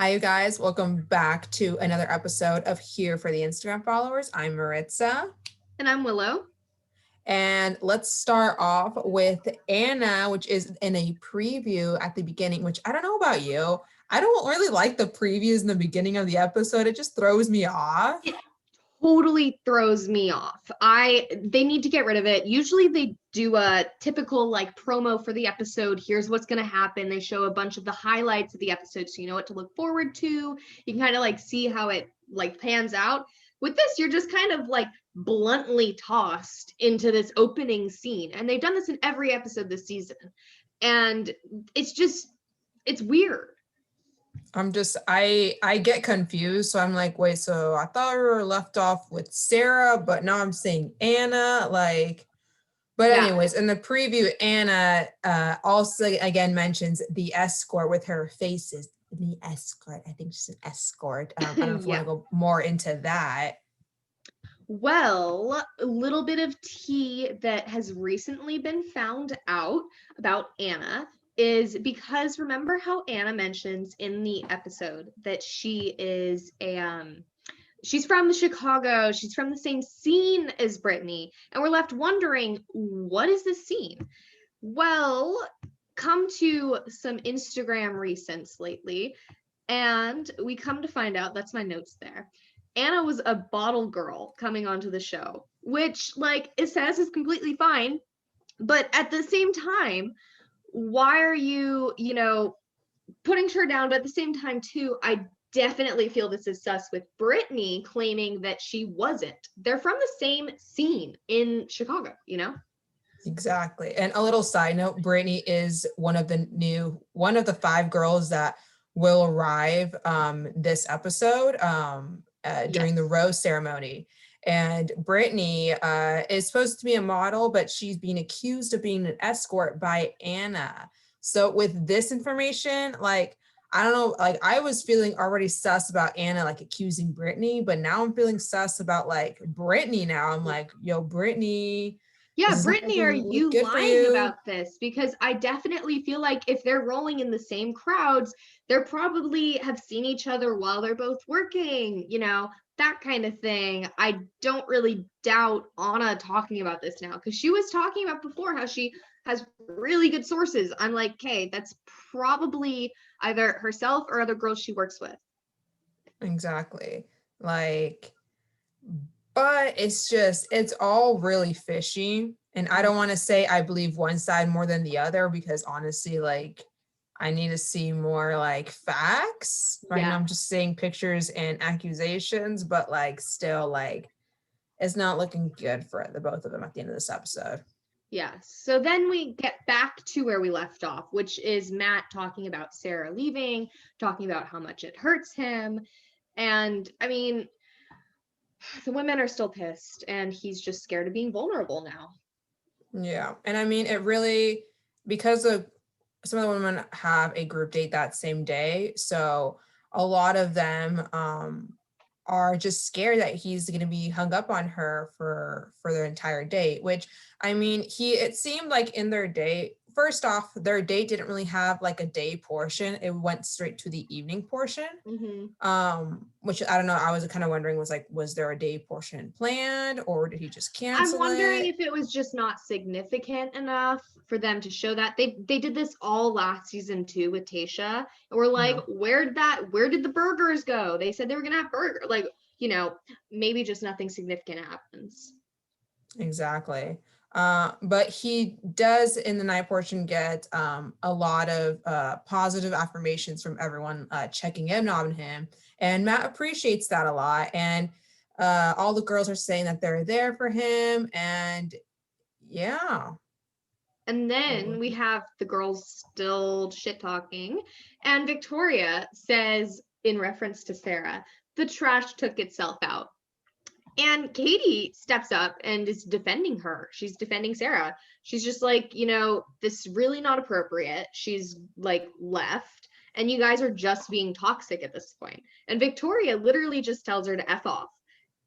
Hi, you guys. Welcome back to another episode of Here for the Instagram Followers. I'm Maritza. And I'm Willow. And let's start off with Anna, which is in a preview at the beginning, which I don't know about you. I don't really like the previews in the beginning of the episode. It just throws me off. It totally throws me off. They need to get rid of it. Usually they do a typical like promo for the episode. Here's what's going to happen. They show a bunch of the highlights of the episode so you know what to look forward to. You can kind of like see how it like pans out. With this, you're just kind of like bluntly tossed into this opening scene. And they've done this in every episode this season. And it's weird. I get confused. So I'm like, wait, so I thought we were left off with Sarah, but now I'm saying Anna, but anyways, in the preview, Anna also again mentions the escort with her faces. The escort. I think she's an escort. I don't know if you want to go more into that. Well, a little bit of tea that has recently been found out about Anna is because remember how Anna mentions in the episode that she is she's from Chicago, she's from the same scene as Brittany, and we're left wondering, what is this scene? Well, come to some Instagram recents lately, and we come to find out, that's my notes there, Anna was a bottle girl coming onto the show, which like it says is completely fine, but at the same time, why are you putting her down? But at the same time too, I definitely feel this is sus with Brittany claiming that she wasn't. They're from the same scene in Chicago, Exactly. And a little side note, Brittany is one of the 5 girls that will arrive this episode during the rose ceremony. And Brittany is supposed to be a model, but she's being accused of being an escort by Anna. So with this information, like, I don't know, like I was feeling already sus about Anna, like accusing Brittany, but now I'm feeling sus about like Brittany now. I'm like, yo, Brittany. Yeah, Brittany, are you lying about this? Because I definitely feel like if they're rolling in the same crowds, they're probably have seen each other while they're both working, that kind of thing. I don't really doubt Anna talking about this now because she was talking about before how she has really good sources. I'm like, okay, that's probably either herself or other girls she works with. Exactly. Like, but it's all really fishy. And I don't want to say I believe one side more than the other because honestly, like, I need to see more like facts. Right now I'm just seeing pictures and accusations, but like still like it's not looking good for the both of them at the end of this episode. Yeah. So then we get back to where we left off, which is Matt talking about Sarah leaving, talking about how much it hurts him. And I mean, the women are still pissed and he's just scared of being vulnerable now. Yeah. And I mean, it really, because of some of the women have a group date that same day. So a lot of them are just scared that he's going to be hung up on her for their entire date, which I mean, it seemed like in their date, first off, their date didn't really have like a day portion. It went straight to the evening portion, which I don't know. I was kind of wondering was there a day portion planned or did he just cancel I'm wondering if it was just not significant enough for them to show that. They did this all last season too with Tayshia. And we're like, where did the burgers go? They said they were going to have burger. Like, maybe just nothing significant happens. Exactly. But he does in the night portion get a lot of positive affirmations from everyone checking in on him. And Matt appreciates that a lot. And all the girls are saying that they're there for him. And yeah. And then we have the girls still shit talking. And Victoria says, in reference to Sarah, the trash took itself out. And Katie steps up and is defending her. She's defending Sarah. She's just like, this is really not appropriate. She's like left. And you guys are just being toxic at this point. And Victoria literally just tells her to F off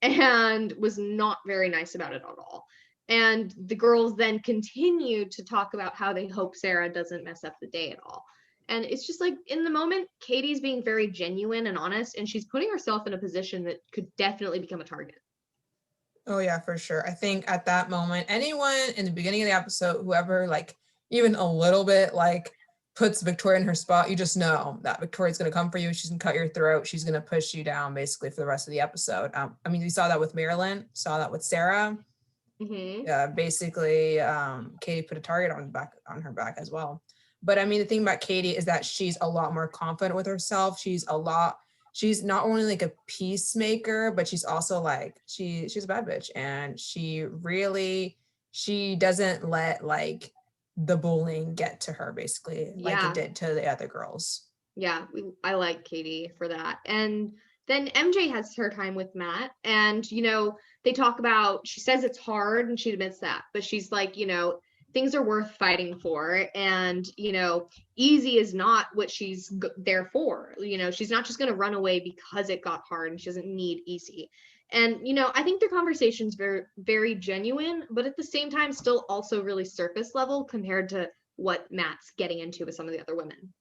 and was not very nice about it at all. And the girls then continue to talk about how they hope Sarah doesn't mess up the day at all. And it's just like in the moment, Katie's being very genuine and honest, and she's putting herself in a position that could definitely become a target. Oh yeah, for sure. I think at that moment, anyone in the beginning of the episode, whoever like even a little bit like puts Victoria in her spot, you just know that Victoria's gonna come for you. She's gonna cut your throat. She's gonna push you down basically for the rest of the episode. I mean, we saw that with Marilyn, saw that with Sarah. Mm-hmm. Basically, Katie put a target on her back as well. But I mean, the thing about Katie is that she's a lot more confident with herself. She's not only like a peacemaker, but she's also like she's a bad bitch, and she doesn't let like the bullying get to her basically like it Yeah. did to the other girls. Yeah, I like Katie for that. And then MJ has her time with Matt, and they talk about, she says it's hard and she admits that, but she's like, things are worth fighting for, and easy is not what she's there for. She's not just going to run away because it got hard, and she doesn't need easy. And I think their conversation's very, very genuine, but at the same time still also really surface level compared to what Matt's getting into with some of the other women.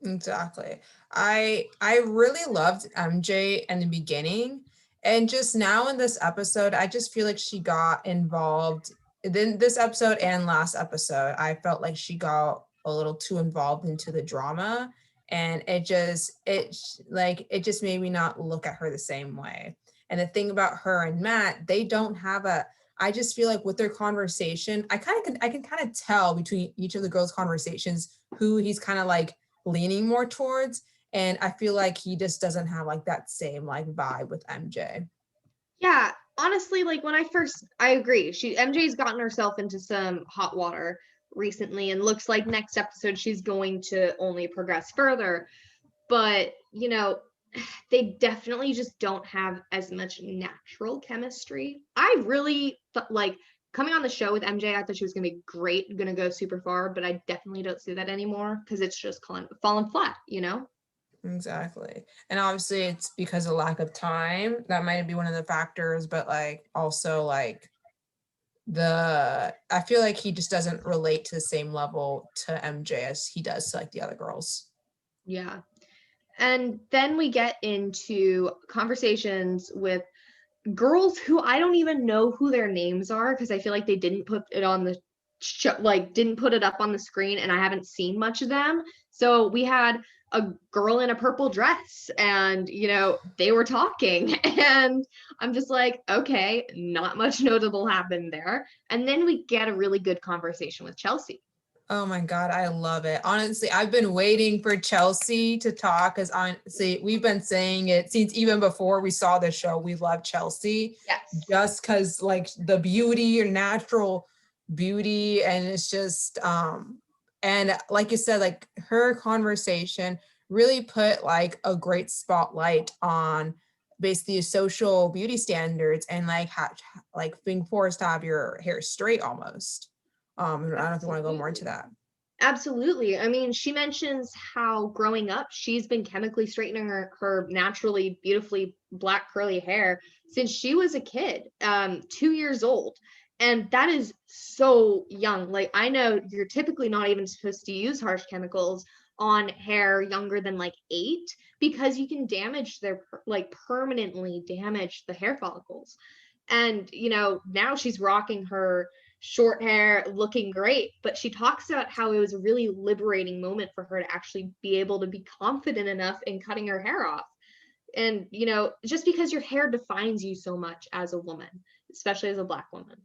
Exactly. I really loved MJ in the beginning, and just now in this episode, I just feel like she got involved. Then this episode and last episode, I felt like she got a little too involved into the drama, and it just made me not look at her the same way. And the thing about her and Matt, they don't have a. I just feel like with their conversation, I can kind of tell between each of the girls' conversations who he's kind of like leaning more towards, and I feel like he just doesn't have like that same like vibe with MJ. Yeah, honestly, like I agree. MJ's gotten herself into some hot water recently, and looks like next episode she's going to only progress further. But, they definitely just don't have as much natural chemistry. I really like coming on the show with MJ. I thought she was going to be great, going to go super far, but I definitely don't see that anymore because it's just fallen flat. Exactly. And obviously it's because of lack of time. That might be one of the factors, but like also like I feel like he just doesn't relate to the same level to MJ as he does to like the other girls. Yeah. And then we get into conversations with girls who I don't even know who their names are, because I feel like they didn't put it on the show, like didn't put it up on the screen, and I haven't seen much of them. So we had a girl in a purple dress, and they were talking and I'm just like, okay, not much notable happened there. And then we get a really good conversation with Chelsea. Oh my God, I love it. Honestly, I've been waiting for Chelsea to talk because honestly, we've been saying it since even before we saw the show. We love Chelsea Yes. just because like the beauty or natural beauty, and it's just and like you said, like her conversation really put like a great spotlight on basically social beauty standards and like how like being forced to have your hair straight almost. I don't know if you want to go more into Absolutely. that. Absolutely. I mean, she mentions how growing up, she's been chemically straightening her naturally, beautifully black curly hair since she was a kid, 2 years old. And that is so young. Like, I know you're typically not even supposed to use harsh chemicals on hair younger than like 8, because you can damage like permanently damage the hair follicles. And, now she's rocking her short hair, looking great. But she talks about how it was a really liberating moment for her to actually be able to be confident enough in cutting her hair off. And, just because your hair defines you so much as a woman, especially as a Black woman.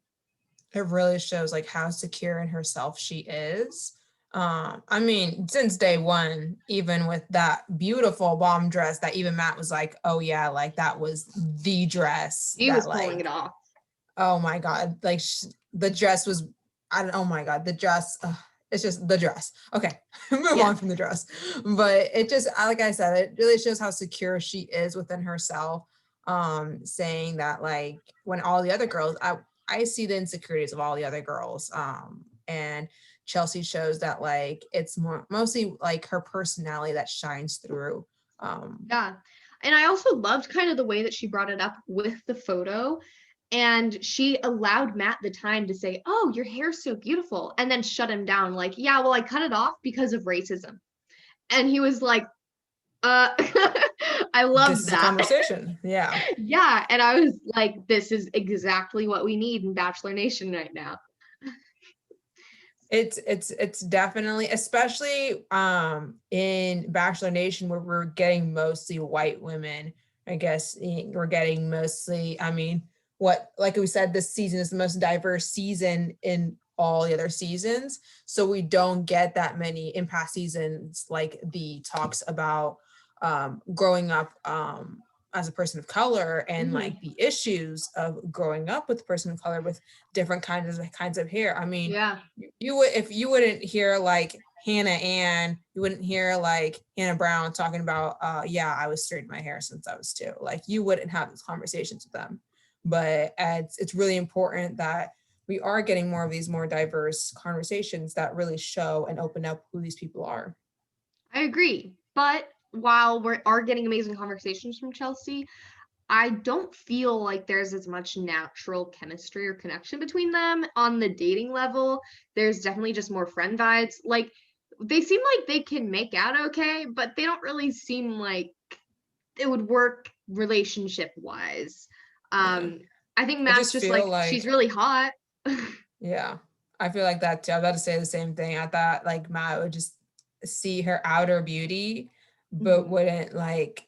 It really shows like how secure in herself she is. I mean, since day one, even with that beautiful bomb dress that even Matt was like, oh yeah, like that was the dress She that was pulling it like, off. oh my God, like the dress was, oh my God, the dress, it's just the dress. Okay, move Yeah. on from the dress. But it just, like I said, it really shows how secure she is within herself. Saying that like when all the other girls, I see the insecurities of all the other girls. And Chelsea shows that like it's mostly like her personality that shines through. Yeah. And I also loved kind of the way that she brought it up with the photo. And she allowed Matt the time to say, oh, your hair's so beautiful. And then shut him down like, yeah, well, I cut it off because of racism. And he was like, I This love is a that. conversation. Yeah. Yeah. And I was like, this is exactly what we need in Bachelor Nation right now. It's definitely, especially in Bachelor Nation where we're getting mostly white women. I guess we're getting mostly, I mean, what, like we said, this season is the most diverse season in all the other seasons. So we don't get that many in past seasons, like the talks about growing up as a person of color and like the issues of growing up with a person of color with different kinds of hair. I mean, Yeah. you would, if you wouldn't hear like Hannah Ann, you wouldn't hear like Hannah Brown talking about yeah, I was straightening my hair since I was 2. Like you wouldn't have these conversations with them. But it's really important that we are getting more of these more diverse conversations that really show and open up who these people are. I agree. But while we are getting amazing conversations from Chelsea, I don't feel like there's as much natural chemistry or connection between them on the dating level. There's definitely just more friend vibes. Like they seem like they can make out okay, but they don't really seem like it would work relationship wise. Yeah. I think I Matt's just just feel like she's like, really hot. yeah, I feel like that too. I was about to say the same thing. I thought like Matt would just see her outer beauty, but Mhm. wouldn't like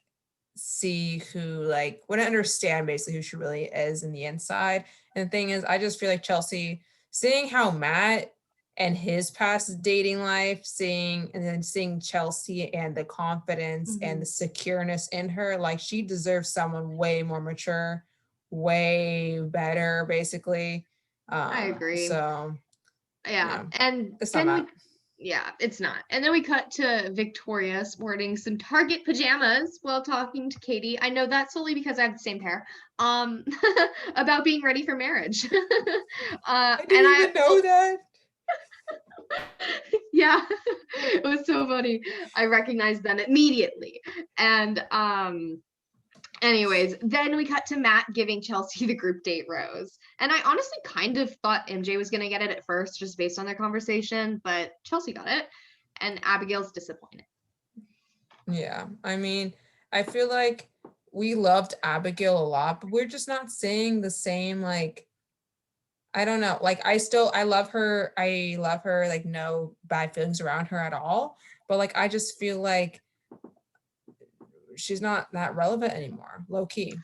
see who, like wouldn't understand basically who she really is in the inside. And the thing is, I just feel like Chelsea, seeing how Matt and his past dating life, seeing and then seeing Chelsea and the confidence and the Mhm. secureness in her, like she deserves someone way more mature, way better, basically. I agree. So Yeah. yeah, And it's not then Matt. we yeah, it's not. And then we cut to Victoria sporting some Target pajamas while talking to Katie. I know that solely because I have the same pair. Um about being ready for marriage. I And didn't I even know that. yeah, it was so funny. I recognized them immediately. And anyways, then we cut to Matt giving Chelsea the group date rose. And I honestly kind of thought MJ was going to get it at first, just based on their conversation, but Chelsea got it. And Abigail's disappointed. Yeah, I mean, I feel like we loved Abigail a lot, but we're just not seeing the same, like, I don't know. Like I love her. I love her, like no bad feelings around her at all. But like I just feel like she's not that relevant anymore, low key.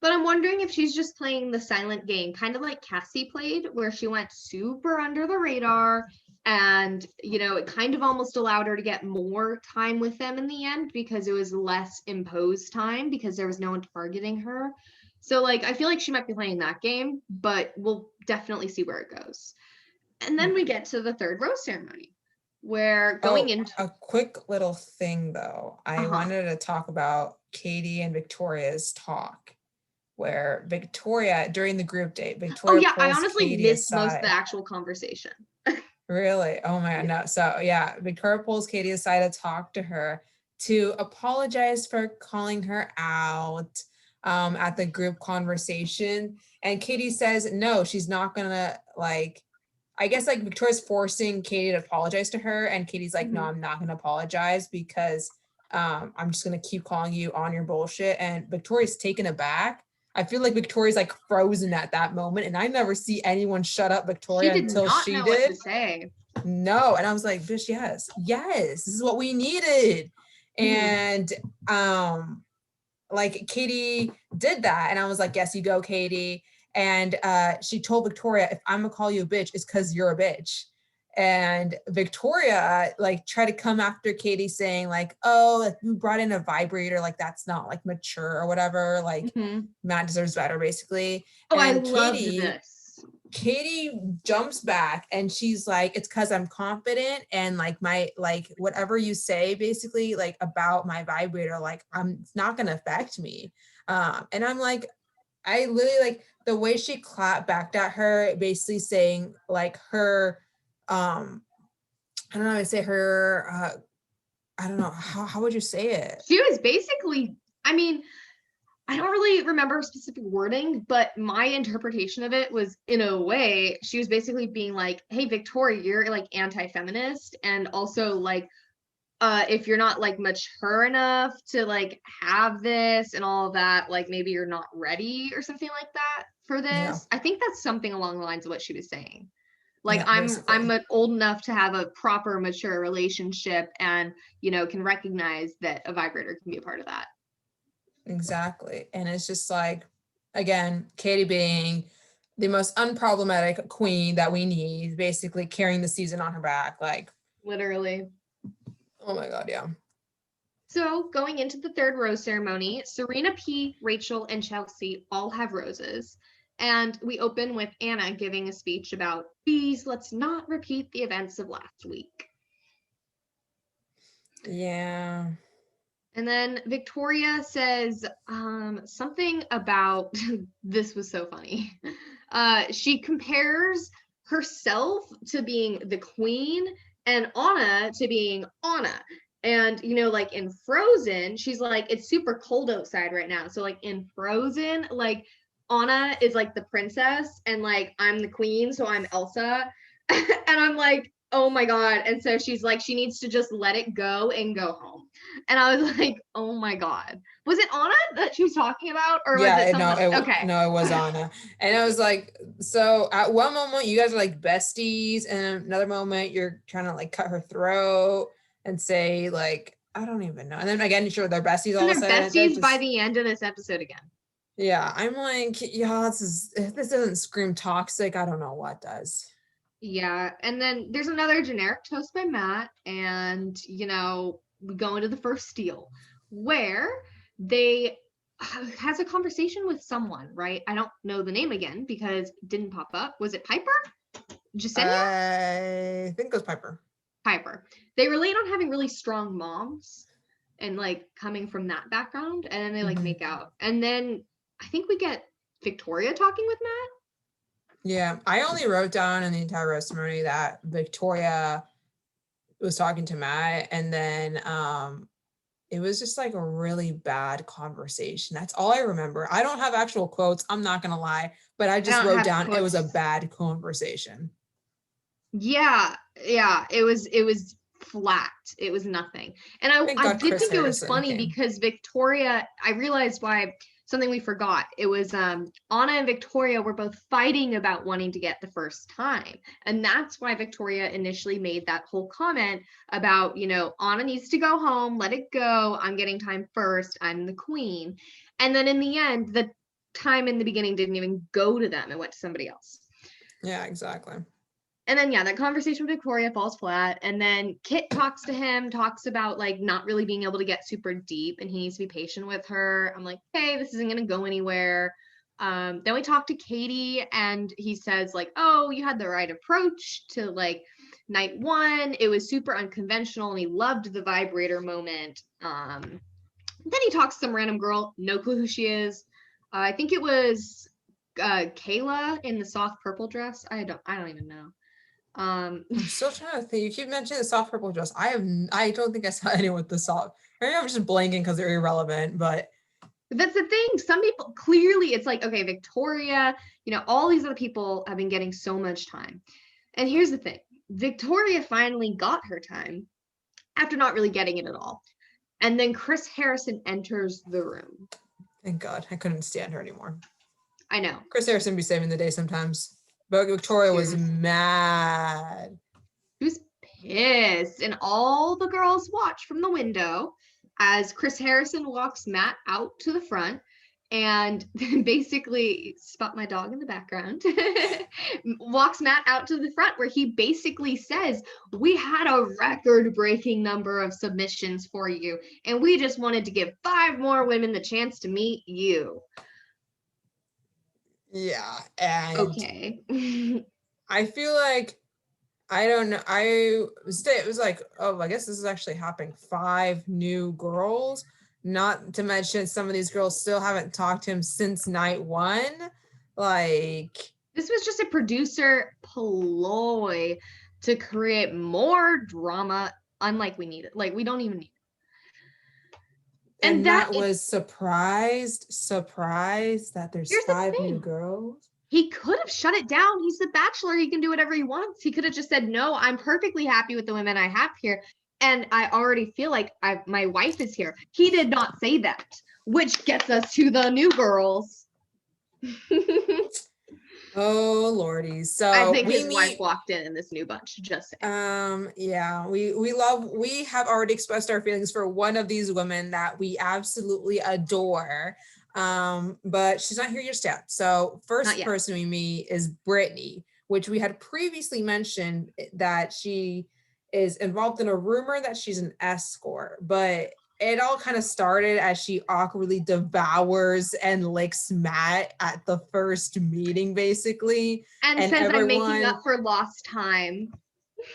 But I'm wondering if she's just playing the silent game, kind of like Cassie played, where she went super under the radar. And, it kind of almost allowed her to get more time with them in the end because it was less imposed time because there was no one targeting her. So, like, I feel like she might be playing that game, but we'll definitely see where it goes. And then we Yeah. get to the third rose ceremony where going Oh, into, a quick little thing though. I uh-huh. wanted to talk about Katie and Victoria's talk, where Victoria, during the group date, Oh, Victoria yeah, I pulls honestly Katie missed most of the aside. actual conversation. Really? Oh my God, Yeah. no. So yeah, Victoria pulls Katie aside to talk to her to apologize for calling her out at the group conversation. And Katie says, no, she's not gonna like, I guess like Victoria's forcing Katie to apologize to her. And Katie's like, no, Mhm. I'm not gonna apologize because I'm just gonna keep calling you on your bullshit. And Victoria's taken aback. I feel like Victoria's like frozen at that moment. And I never see anyone shut up She Victoria did until not she know what did. to say. No. And I was like, bitch, yes, this is what we needed. Mhm. And like Katie did that. And I was like, yes, you go, Katie. And she told Victoria, if I'm gonna call you a bitch, it's because you're a bitch. And Victoria like tried to come after Katie saying, like, oh, like, you brought in a vibrator, like that's not like mature or whatever. Like Mhm. Matt deserves better, basically. Oh, I And loved Katie this. Katie jumps back and she's like, it's because I'm confident and like my, like whatever you say basically like about my vibrator, like it's not gonna affect me. And I'm like, I literally like the way she clapped back at her, basically saying like her, I don't know how to say her, I don't know, how would you say it? She was basically, I mean, I don't really remember specific wording, but my interpretation of it was in a way, she was basically being like, hey, Victoria, you're like anti feminist. And also, like, if you're not like mature enough to like have this and all of that, like maybe you're not ready or something like that for Yeah. this. I think that's something along the lines of what she was saying. Like Yeah, I'm basically. old enough to have a proper mature relationship and, you know, can recognize that a vibrator can be a part of that. Exactly. And it's just like, again, Katie being the most unproblematic queen that we need, basically carrying the season on her back. Like, Literally. oh my God, yeah. So going into the third rose ceremony, Serena P, Rachel, and Chelsea all have roses. And we open with Anna giving a speech about, please, let's not repeat the events of last week. Yeah. And then Victoria says something about this was so funny. She compares herself to being the queen and Anna to being Anna. And, you know, like in Frozen, she's like, it's super cold outside right now. So, like in Frozen, like Anna is like the princess and like I'm the queen. So I'm Elsa. And I'm like, oh my God. And so she's like, she needs to just let it go and go home. And I was like, oh my God. Was it Anna that she was talking about? Or was it Yeah, someone else? Okay. no, it was Anna. And I was like, so at one moment you guys are like besties, and another moment you're trying to like cut her throat and say like, I don't even know. And then again, sure, they're besties all And of a they're sudden. They're besties by just, the end of this episode again. yeah, I'm like, yeah, this doesn't scream toxic. I don't know what does. Yeah. And then there's another generic toast by Matt. And, you know, we go into the first steal where they has a conversation with someone, right? I don't know the name again because it didn't pop up. Was it Piper? Jasenia? I think it was Piper. Piper. They relate on having really strong moms and like coming from that background. And then they like make out. And then I think we get Victoria talking with Matt. Yeah, I only wrote down in the entire testimony that Victoria was talking to Matt, and then it was just like a really bad conversation. That's all I remember. I don't have actual quotes, I'm not gonna lie, but I I just don't wrote have down it was a quotes. bad conversation. Yeah, it was flat. It was nothing. And Thank I God did Chris think it was Harrison funny came. because Victoria, I realized why something we forgot. It was Anna and Victoria were both fighting about wanting to get the first time. And that's why Victoria initially made that whole comment about, you know, Anna needs to go home, let it go. I'm getting time first. I'm the queen. And then in the end, the time in the beginning didn't even go to them. It went to somebody else. Yeah, exactly. And then yeah, that conversation with Victoria falls flat. And then Kit talks to him, talks about like not really being able to get super deep and he needs to be patient with her. I'm like, hey, this isn't gonna go anywhere. Then we talk to Katie and he says, like, oh, you had the right approach to like night one. It was super unconventional and he loved the vibrator moment. Then he talks to some random girl, no clue who she is. I think it was Kayla in the soft purple dress. I don't even know. I'm still trying to think. You keep mentioning the soft purple dress. I don't think I saw anyone with the soft. Maybe I'm just blanking because they're irrelevant, but that's the thing. Some people clearly it's like, okay, Victoria, you know, all these other people have been getting so much time. And here's the thing. Victoria finally got her time after not really getting it at all. And then Chris Harrison enters the room. thank God I couldn't stand her anymore. I know. Chris Harrison be saving the day sometimes. But Victoria was Seriously. mad. She was pissed. And all the girls watch from the window as Chris Harrison walks Matt out to the front and basically spot my dog in the background walks Matt out to the front where he basically says, we had a record-breaking number of submissions for you and we just wanted to give 5 more women the chance to meet you. Yeah, and Okay. I feel like I don't know. It was like, oh, I guess this is actually happening. 5 new girls, not to mention some of these girls still haven't talked to him since night 1. Like, this was just a producer ploy to create more drama, unlike we need it. Like we don't even need it. and Matt was surprised that there's 5 new girls. He could have shut it down. He's the Bachelor. He can do whatever he wants. He could have just said, no, I'm perfectly happy with the women I have here. And I already feel like my wife is here. He did not say that, which gets us to the new girls. Oh Lordy. I So think we his wife meet walked in this new bunch. Just saying. yeah, we have already expressed our feelings for one of these women that we absolutely adore. But she's not here just yet. So first person we meet is Brittany, which we had previously mentioned that she is involved in a rumor that she's an escort, but it all kind of started as she awkwardly devours and licks Matt at the first meeting, basically. And says, everyone, I'm making up for lost time.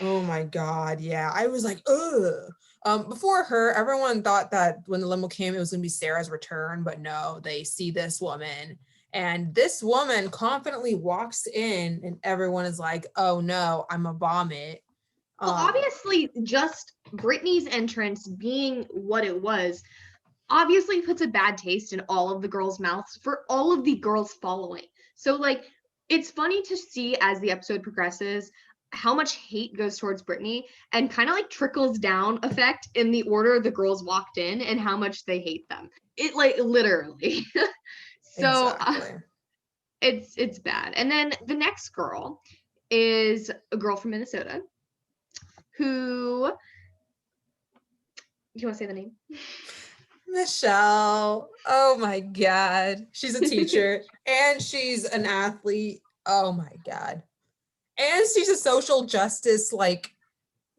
Oh my God. Yeah. I was like, ugh. Before her, everyone thought that when the limo came, it was going to be Sarah's return, but no, they see this woman. And this woman confidently walks in, and everyone is like, oh no, I'm a vomit. Well, obviously, just Brittany's entrance being what it was, obviously puts a bad taste in all of the girls' mouths for all of the girls following. So, like, it's funny to see as the episode progresses how much hate goes towards Brittany and kind of like trickles down effect in the order the girls walked in and how much they hate them. It like literally. So exactly. It's bad. And then the next girl is a girl from Minnesota who, do you want to say the name? Michelle. Oh my God. She's a teacher and she's an athlete. Oh my God. And she's a social justice, like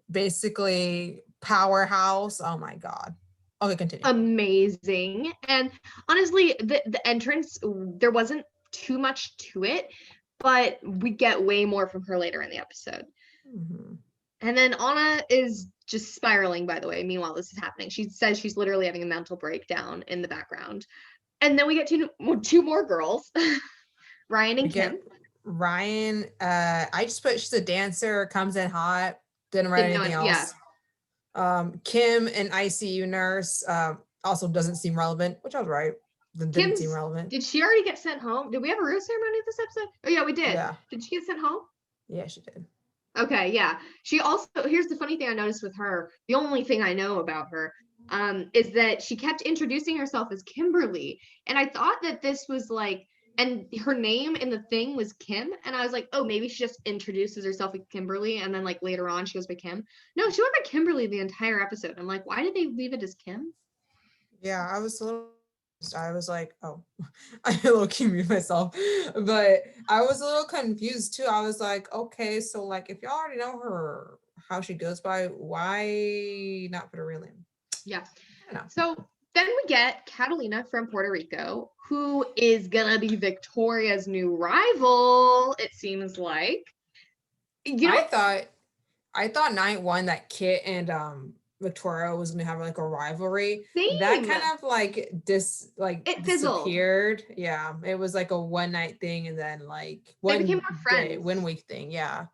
basically powerhouse. Oh my God. Okay, continue. Amazing. And honestly, the entrance, there wasn't too much to it, but we get way more from her later in the episode. Mm-hmm. And then Anna is just spiraling, by the way. Meanwhile, this is happening. She says she's literally having a mental breakdown in the background. And then we get two more girls, Ryan and Kim. Ryan, I just put she's a dancer, comes in hot, didn't write anything else. Yeah. Kim, an ICU nurse, also doesn't seem relevant, which I was right. Didn't seem relevant. Did she already get sent home? Did we have a rose ceremony this episode? Oh yeah, we did. Yeah. Did she get sent home? Yeah, she did. Okay, yeah. She also, here's the funny thing I noticed with her. The only thing I know about her is that she kept introducing herself as Kimberly. And I thought that this was like, and her name in the thing was Kim. And I was like, oh, maybe she just introduces herself as Kimberly. And then like later on, she goes by Kim. No, she went by Kimberly the entire episode. I'm like, why did they leave it as Kim? Yeah, I was like, oh, I low-key muted myself, but I was a little confused too. I was like, okay, so like if y'all already know her, how she goes by, why not put a real name? Yeah. So then we get Catalina from Puerto Rico, who is gonna be Victoria's new rival, it seems like. You know, I thought night one that Kit and Victoria was gonna have like a rivalry. Same. That kind of like it disappeared. Fizzled. Yeah, it was like a one night thing, and then like one they became our friends. 1 week thing. Yeah,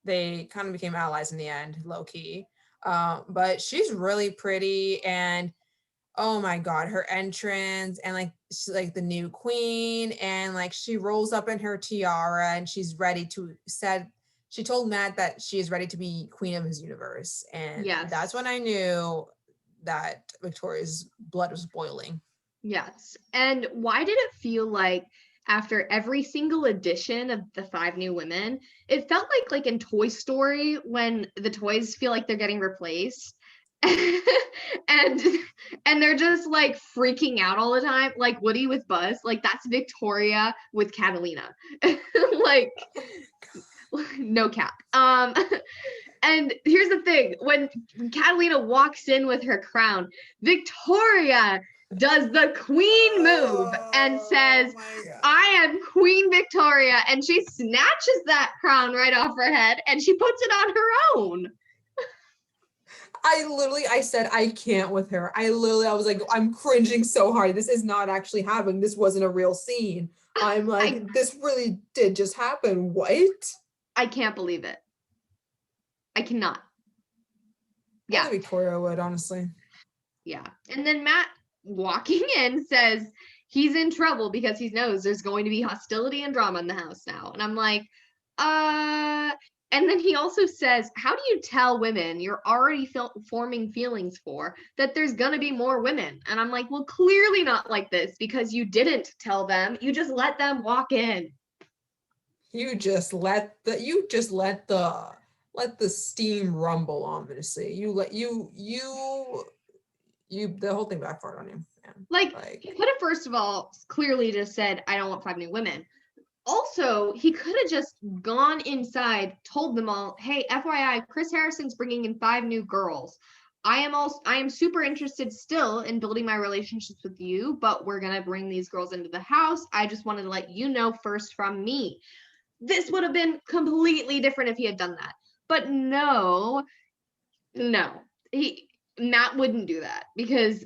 they kind of became allies in the end, low key. But she's really pretty, and oh my God, her entrance, and like she's like the new queen, and like she rolls up in her tiara, and she's ready to she told Matt that she is ready to be queen of his universe. And that's when I knew that Victoria's blood was boiling. Yes. And why did it feel like after every single edition of the 5 new women, it felt like in Toy Story when the toys feel like they're getting replaced and they're just like freaking out all the time, like Woody with Buzz. Like that's Victoria with Catalina. Like no cap. And here's the thing, when Catalina walks in with her crown, Victoria does the queen move and says, I am Queen Victoria, and she snatches that crown right off her head and she puts it on her own. I said I can't with her. I was like, I'm cringing so hard. This is not actually happening. This wasn't a real scene. I'm like, this really did just happen. What? I can't believe it. I cannot. Yeah. Only Victoria would, honestly. Yeah. And then Matt walking in says he's in trouble because he knows there's going to be hostility and drama in the house now. And I'm like, And then he also says, how do you tell women you're already forming feelings for that there's going to be more women? And I'm like, well, clearly not like this because you didn't tell them. You just let them walk in. You just let the steam rumble ominously. The whole thing backfired on you, man. Like, he could have, first of all, clearly just said, I don't want 5 new women. Also, he could have just gone inside, told them all, hey, FYI, Chris Harrison's bringing in 5 new girls. I am super interested still in building my relationships with you, but we're going to bring these girls into the house. I just wanted to let you know first from me. This would have been completely different if he had done that. But no, Matt wouldn't do that because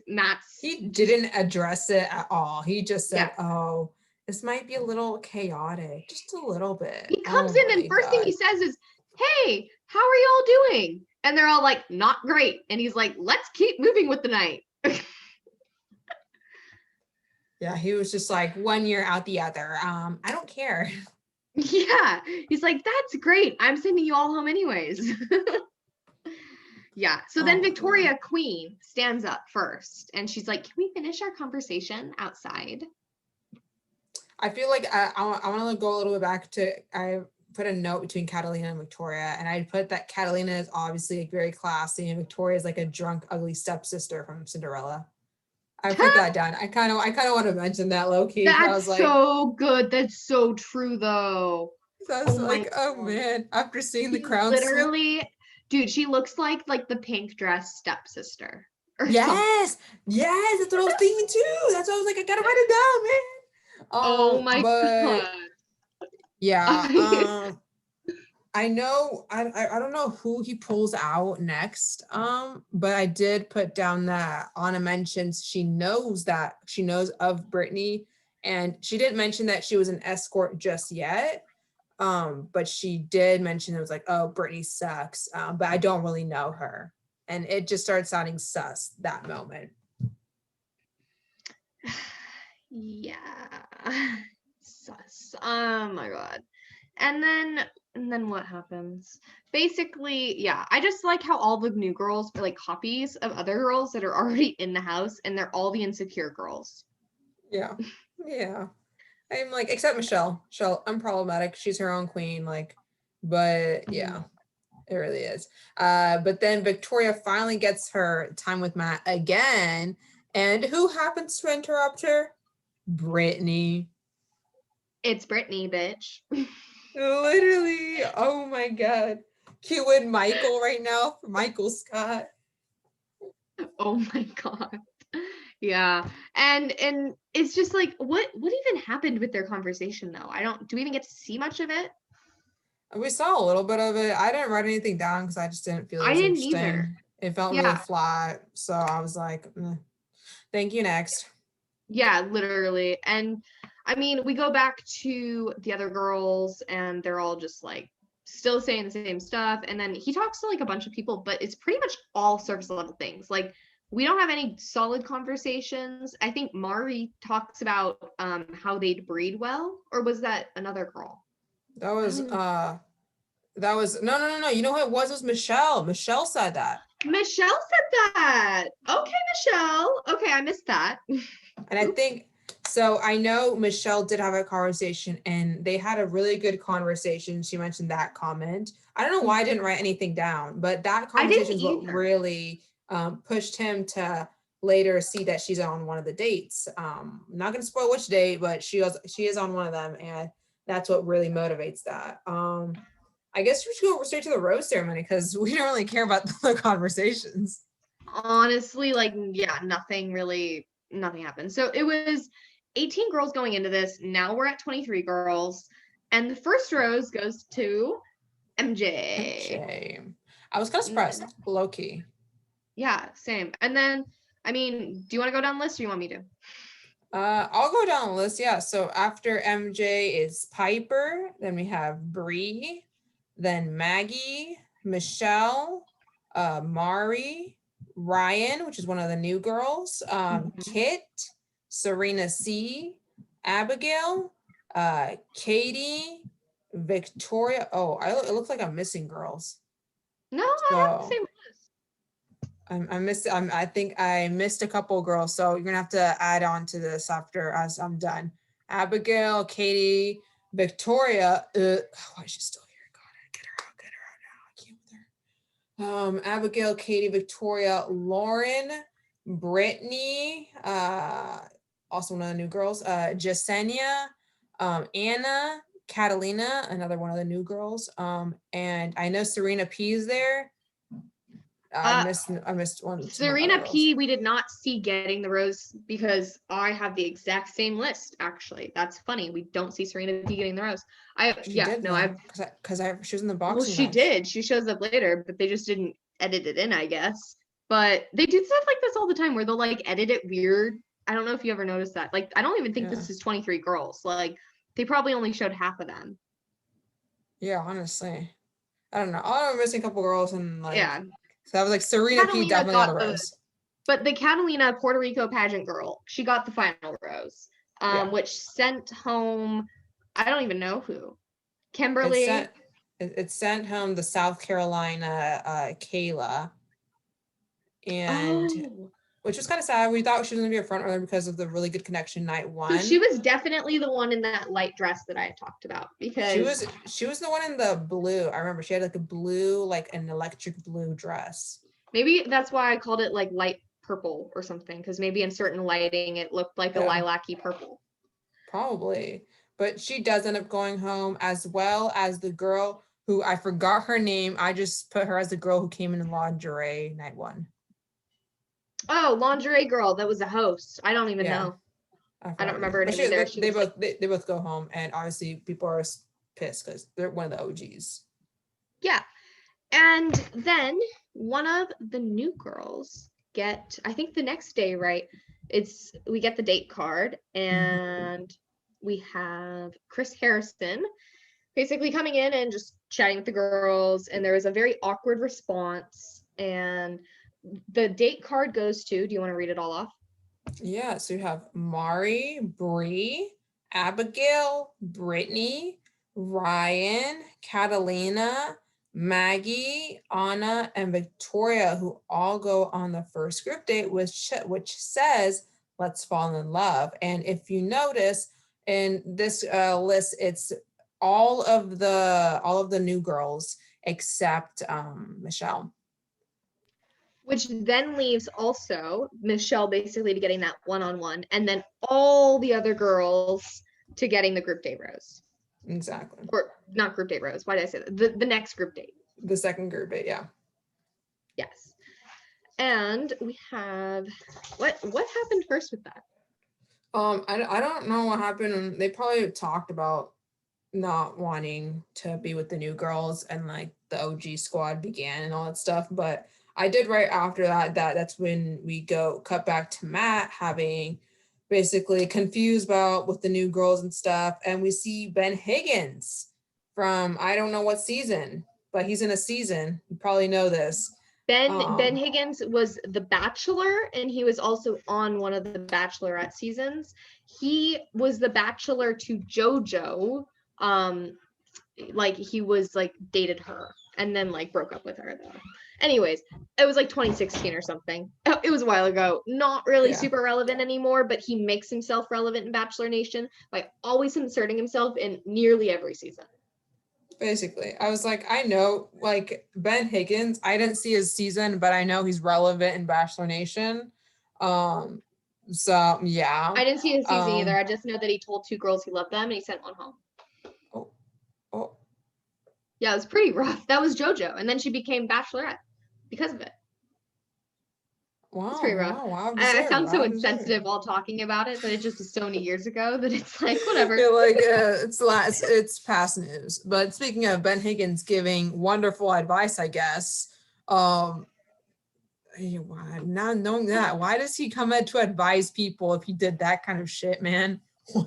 he didn't address it at all. He just said, yeah. oh, this might be a little chaotic, just a little bit. He comes in and first thing he says is, hey, how are y'all doing? And they're all like, not great. And he's like, let's keep moving with the night. Yeah, he was just like 1 year out the other. I don't care. Yeah, he's like, that's great. I'm sending you all home anyways. Yeah, so then Victoria Queen stands up first and she's like, can we finish our conversation outside? I feel like I want to go a little bit back to, I put a note between Catalina and Victoria, and I put that Catalina is obviously like very classy and Victoria is like a drunk, ugly stepsister from Cinderella. I put that down. I kind of want to mention that low key. That's I was like, so good. That's so true though. I was like, oh man, after seeing the crown. Literally, dude, she looks like the pink dress stepsister. Yes, yes, that's what I was thinking too. That's why I was like, I gotta write it down, man. Oh my god. Yeah. I know I don't know who he pulls out next. But I did put down that Anna mentions she knows of Brittany, and she didn't mention that she was an escort just yet. But she did mention it was like, oh, Brittany sucks. But I don't really know her. And it just started sounding sus that moment. Yeah. Sus. Oh my god. And then what happens? Basically, yeah, I just like how all the new girls are like copies of other girls that are already in the house, and they're all the insecure girls. Yeah. Yeah. I'm like, except Michelle. Michelle, unproblematic. She's her own queen. Like, but yeah, it really is. But then Victoria finally gets her time with Matt again. And who happens to interrupt her? Brittany. It's Brittany, bitch. Literally. Oh my God. Cue in Michael right now for Michael Scott. Oh my god. Yeah. And it's just like, what even happened with their conversation though? Do we even get to see much of it? We saw a little bit of it. I didn't write anything down because I just didn't feel it was interesting. Either. It felt really flat. So I was like, thank you, next. Yeah, literally. And I mean, we go back to the other girls and they're all just like still saying the same stuff. And then he talks to like a bunch of people, but it's pretty much all surface level things. Like, we don't have any solid conversations. I think Mari talks about how they'd breed well, or was that another girl? That was no. You know who it was? It was Michelle. Michelle said that. Michelle said that. Okay, Michelle. Okay, I missed that. And I think so. I know Michelle did have a conversation, and they had a really good conversation. She mentioned that comment. I don't know why I didn't write anything down, but that conversation is what really pushed him to later see that she's on one of the dates. I'm not going to spoil which date, but she is on one of them, and that's what really motivates that. I guess we should go straight to the rose ceremony because we don't really care about the conversations. Honestly, like, yeah, nothing happened. So it was 18 girls going into this. Now we're at 23 girls. And the first rose goes to MJ. I was kind of surprised, low key. Yeah, same. And then, I mean, do you want to go down the list or you want me to? I'll go down the list. Yeah. So after MJ is Piper, then we have Bree, then Maggie, Michelle, Mari, Ryan, which is one of the new girls, Kit, Serena C, Abigail, Katie, Victoria. Oh, it looks like I'm missing girls. No, I have the So same list. I think I missed a couple girls. So you're gonna have to add on to this after as I'm done. Abigail, Katie, Victoria. Why is she still here? God, get her out now. I can't with her. Abigail, Katie, Victoria, Lauren, Brittany, also one of the new girls, Jasenia, Anna, Catalina, another one of the new girls. And I know Serena P is there. I missed one. Serena P, we did not see getting the rose because I have the exact same list. Actually, that's funny. We don't see Serena P getting the rose. She was in the box. Well, she did. She shows up later, but they just didn't edit it in, I guess. But they do stuff like this all the time where they'll like edit it weird. I don't know if you ever noticed that. Like, I don't even think this is 23 girls. Like, they probably only showed half of them. Yeah, honestly, I don't know. I'm missing a couple girls and like. Yeah. So that was like Serena Catalina P definitely got a rose. But the Catalina Puerto Rico pageant girl, she got the final rose, which sent home, I don't even know who. Kimberly. It sent home the South Carolina Kayla, and which was kind of sad. We thought she was going to be a front runner because of the really good connection night one. So she was definitely the one in that light dress that I had talked about because she was the one in the blue. I remember she had like a blue, like an electric blue dress. Maybe that's why I called it like light purple or something, because maybe in certain lighting it looked like a lilac-y purple. Probably. But she does end up going home, as well as the girl who I forgot her name. I just put her as the girl who came in lingerie night one. Oh, lingerie girl that was a host. I don't even know. I don't remember her name either. They both go home, and obviously people are pissed because they're one of the OGs. Yeah. And then one of the new girls get, I think the next day, right? We get the date card, and we have Chris Harrison basically coming in and just chatting with the girls, and there was a very awkward response, and the date card goes to, do you want to read it all off? Yeah, so you have Mari, Bree, Abigail, Brittany, Ryan, Catalina, Maggie, Anna, and Victoria, who all go on the first group date, which says, let's fall in love. And if you notice in this list, it's all of the new girls except Michelle. Which then leaves also Michelle basically to getting that one-on-one, and then all the other girls to getting the group date rose. Exactly. Or not group date rose. Why did I say that? The next group date. The second group date, yeah. Yes. And we have what happened first with that? I don't know what happened. They probably talked about not wanting to be with the new girls, and like the OG squad began and all that stuff, but I did write after that's when we cut back to Matt having basically confused about with the new girls and stuff. And we see Ben Higgins from, I don't know what season, but he's in a season. You probably know this. Ben Higgins was the Bachelor, and he was also on one of the Bachelorette seasons. He was the Bachelor to JoJo. Like he was like dated her and then like broke up with her though. Anyways, it was like 2016 or something. It was a while ago. Not really super relevant anymore, but he makes himself relevant in Bachelor Nation by always inserting himself in nearly every season. Basically, I was like, I know, like Ben Higgins, I didn't see his season, but I know he's relevant in Bachelor Nation. So yeah. I didn't see his season either. I just know that he told 2 girls he loved them and he sent one home. Oh. Yeah, it was pretty rough. That was JoJo, and then she became Bachelorette because of it. Wow, it's pretty rough. Wow, I sound so insensitive while talking about it, but it just was so many years ago that it's like whatever. Like it's past news. But speaking of Ben Higgins giving wonderful advice, I guess. Now knowing that, why does he come in to advise people if he did that kind of shit, man? What?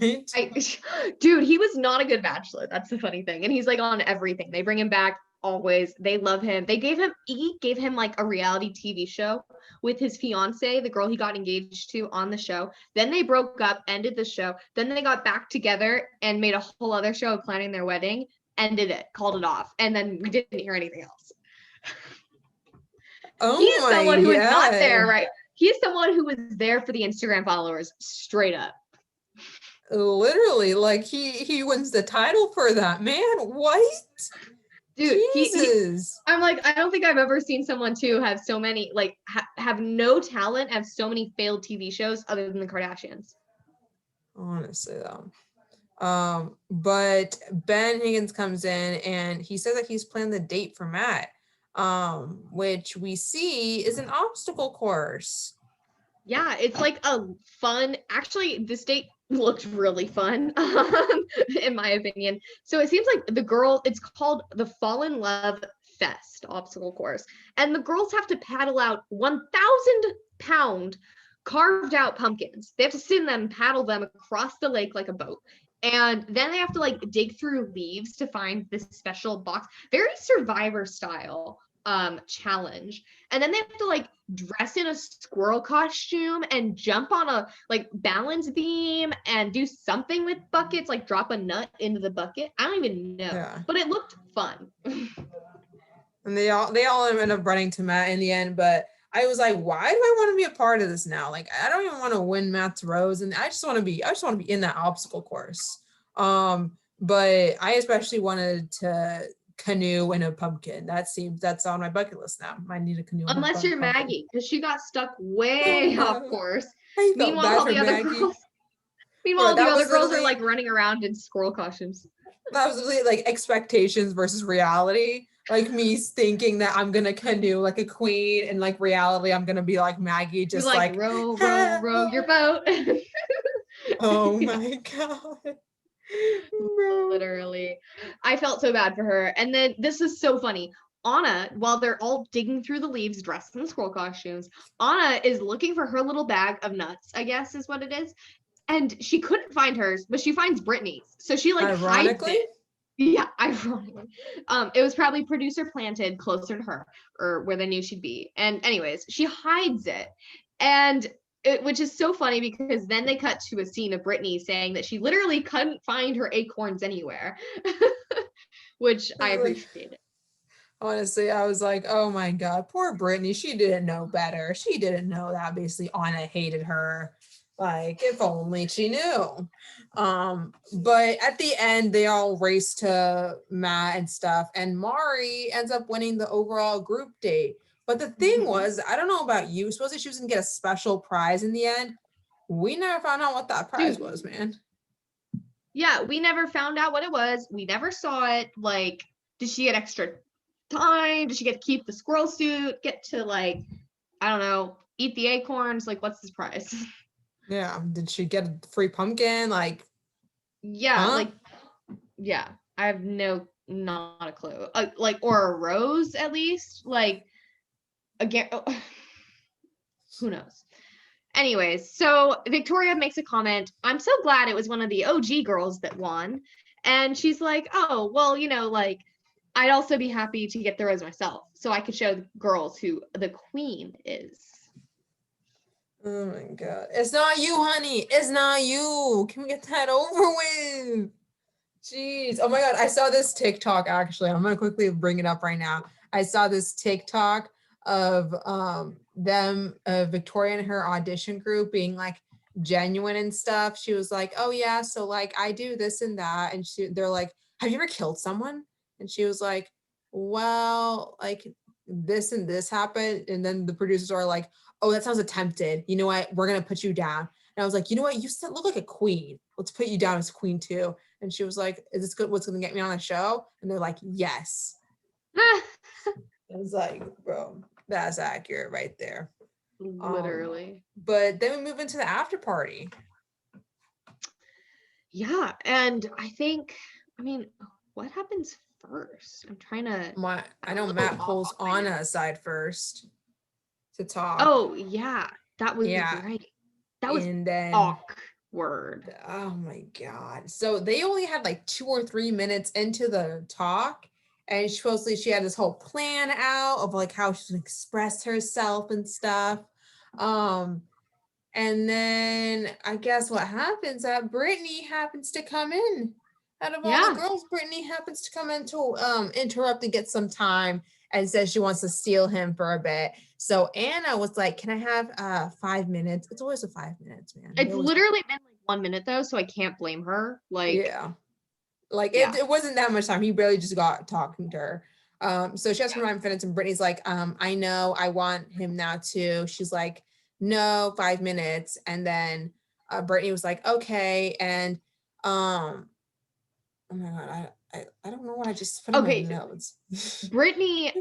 Dude, he was not a good bachelor. That's the funny thing. And he's like on everything. They bring him back always. They love him. He gave him like a reality TV show with his fiance, the girl he got engaged to on the show. Then they broke up, ended the show. Then they got back together and made a whole other show of planning their wedding. ended it, called it off, and then we didn't hear anything else. Oh He is my someone who is not there, God. right? He is someone who was there for the Instagram followers, straight up. Literally, like he wins the title for that, man. What? Dude, Jesus. I'm like, I don't think I've ever seen someone too have so many, like, have no talent, have so many failed TV shows other than the Kardashians. Honestly, though. But Ben Higgins comes in and he says that he's planned the date for Matt, which we see is an obstacle course. Yeah, it's like a fun, actually, this date looked really fun, in my opinion. So it seems like it's called the Fall in Love Fest obstacle course. And the girls have to paddle out 1,000-pound carved out pumpkins. They have to sit in them and paddle them across the lake like a boat. And then they have to like dig through leaves to find this special box, very Survivor style challenge. And then they have to like dress in a squirrel costume and jump on a like balance beam and do something with buckets, like drop a nut into the bucket. I don't even know, Yeah. but it looked fun. And they all end up running to Matt in the end, but I was like, why do I want to be a part of this now? Like, I don't even want to win Matt's rose, and I just want to be in that obstacle course. But I especially wanted to canoe in a pumpkin. That's on my bucket list now. I need a canoe in a Unless you're pumpkin. Maggie, because she got stuck Oh way off no. course. I felt Meanwhile, bad all for the other Maggie. girls, Bro, the that other was girls are literally like running around in squirrel costumes. that was literally like expectations versus reality. Like me thinking that I'm gonna canoe like a queen, and like reality, I'm gonna be like Maggie, You're just like, like, row, row, row your boat. oh Yeah, my God. Bro. literally. I felt so bad for her. And then this is so funny. Anna, while they're all digging through the leaves dressed in squirrel costumes, Anna is looking for her little bag of nuts, I guess is what it is. And she couldn't find hers, but she finds Brittany's. So she like hides Ironically, it. Yeah, ironically. It was probably producer planted closer to her or where they knew she'd be. And anyways, she hides it. And which is so funny because then they cut to a scene of Brittany saying that she literally couldn't find her acorns anywhere, which I appreciated. honestly, I was like, oh my God, poor Brittany. She didn't know better. She didn't know that obviously Anna hated her. Like, if only she knew. But at the end, they all race to Matt and stuff, and Mari ends up winning the overall group date. But the thing Mhm. was, I don't know about you, supposedly she was gonna get a special prize in the end. We never found out what that prize Dude, was, man. yeah, we never found out what it was. We never saw it. Like, did she get extra time? Did she get to keep the squirrel suit? Get to like, I don't know, eat the acorns? Like, what's this prize? Yeah. Did she get a free pumpkin? Like, Yeah, huh? like, yeah, I have not a clue. Like, or a rose at least. Like, again, who knows? Anyways, so Victoria makes a comment. I'm so glad it was one of the OG girls that won. And she's like, oh, well, like, I'd also be happy to get the rose myself so I could show the girls who the queen is. Oh my God. It's not you, honey. It's not you. Can we get that over with? Jeez. Oh my God. I saw this TikTok actually. I'm gonna quickly bring it up right now. I saw this TikTok of them Victoria and her audition group being like genuine and stuff. She was like, oh yeah, so like I do this and that. And they're like, have you ever killed someone? And she was like, well, like this and this happened. And then the producers are like, oh, that sounds attempted. You know what? We're gonna put you down. And I was like, you know what? You still look like a queen. Let's put you down as queen too. And she was like, is this good? What's going to get me on the show? And they're like, yes. I was like, bro, that's accurate right there. Literally. But then we move into the after party. Yeah. And I mean, what happens first? I'm trying to. I know Matt pulls Anna aside first to talk. Oh, yeah. That was Yeah. right. That was And then, awkward. oh my God. So they only had like 2 or 3 minutes into the talk. And supposedly she had this whole plan out of like how she would express herself and stuff. And then I guess what happens that Brittany happens to come in. Out of all the Yeah. girls, Brittany happens to come in to interrupt and get some time and says she wants to steal him for a bit. So Anna was like, "Can I have 5 minutes?" It's always a 5 minutes, man. They It's always literally been like 1 minute though, so I can't blame her. Like, yeah. Like yeah. it wasn't that much time. He barely just got talking to her. So she has Yeah. 5 minutes, and Brittany's like, I know, I want him now too. She's like, no, 5 minutes. And then Brittany was like, okay. And oh my god, I don't know what I just put in my Okay, notes. Brittany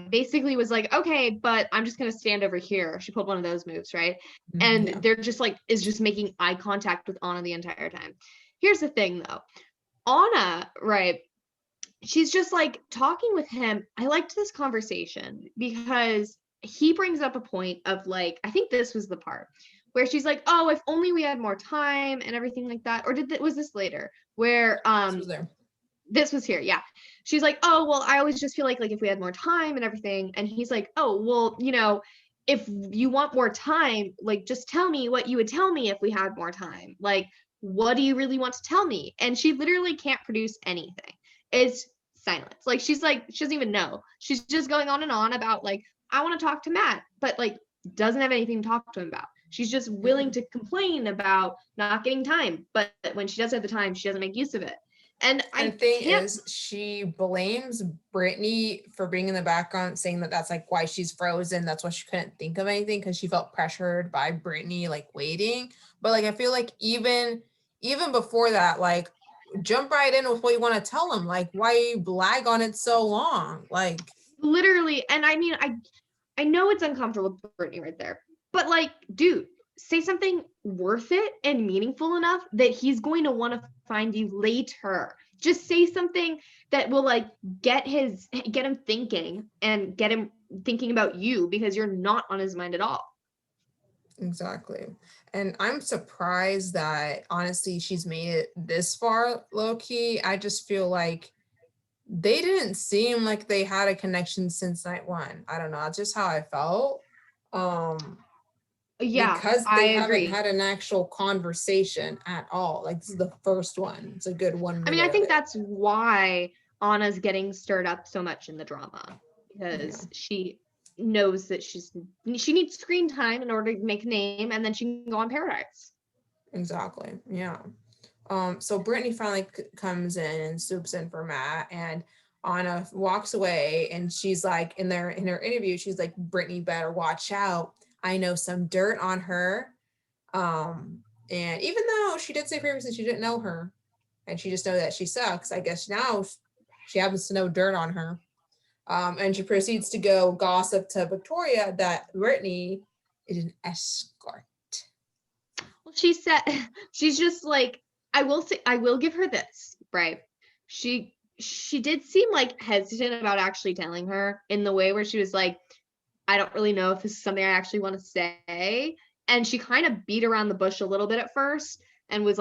basically was like, okay, but I'm just gonna stand over here. She pulled one of those moves, right? And Yeah. they're just like is just making eye contact with Anna the entire time. Here's the thing though. Anna, right? She's just like talking with him. I liked this conversation because he brings up a point of like, I think this was the part where she's like, oh, if only we had more time and everything like that. Or was this later? Where This was there. this was here, yeah. She's like, oh, well, I always just feel like if we had more time and everything. And he's like, oh, well, if you want more time, like just tell me what you would tell me if we had more time. Like, what do you really want to tell me? And she literally can't produce anything. It's silence. Like she doesn't even know. She's just going on and on about like, I want to talk to Matt, but like doesn't have anything to talk to him about. She's just willing to complain about not getting time, but when she does have the time, she doesn't make use of it. And And I the thing can't. is, she blames Brittany for being in the background, saying that that's like why she's frozen. That's why she couldn't think of anything because she felt pressured by Brittany, like waiting. But like, I feel like even before that, like, jump right in with what you want to tell them. Like, why you blag on it so long? Like, Literally, and I mean, I know it's uncomfortable with Brittany right there, but like, dude, say something worth it and meaningful enough that he's going to want to find you later. Just say something that will like get him thinking and get him thinking about you because you're not on his mind at all. exactly. And I'm surprised that honestly she's made it this far low key. I just feel like they didn't seem like they had a connection since night one. I don't know. That's just how I felt. Um, Yeah, because I they haven't agree. had an actual conversation at all. Like this is the first one. It's a good one I mean, I minute of think it. that's why Anna's getting stirred up so much in the drama Yeah, because she knows that she needs screen time in order to make a name and then she can go on Paradise. exactly. Yeah. So Brittany finally comes in and swoops in for Matt, and Anna walks away, and she's like, in her interview, she's like, Brittany better watch out. I know some dirt on her. And even though she did say previously she didn't know her, and she just know that she sucks, I guess now she happens to know dirt on her. And she proceeds to go gossip to Victoria that Brittany is an escort. Well, she said she's just like I will give her this, right? She did seem like hesitant about actually telling her in the way where she was like, I don't really know if this is something I actually want to say. And she kind of beat around the bush a little bit at first and was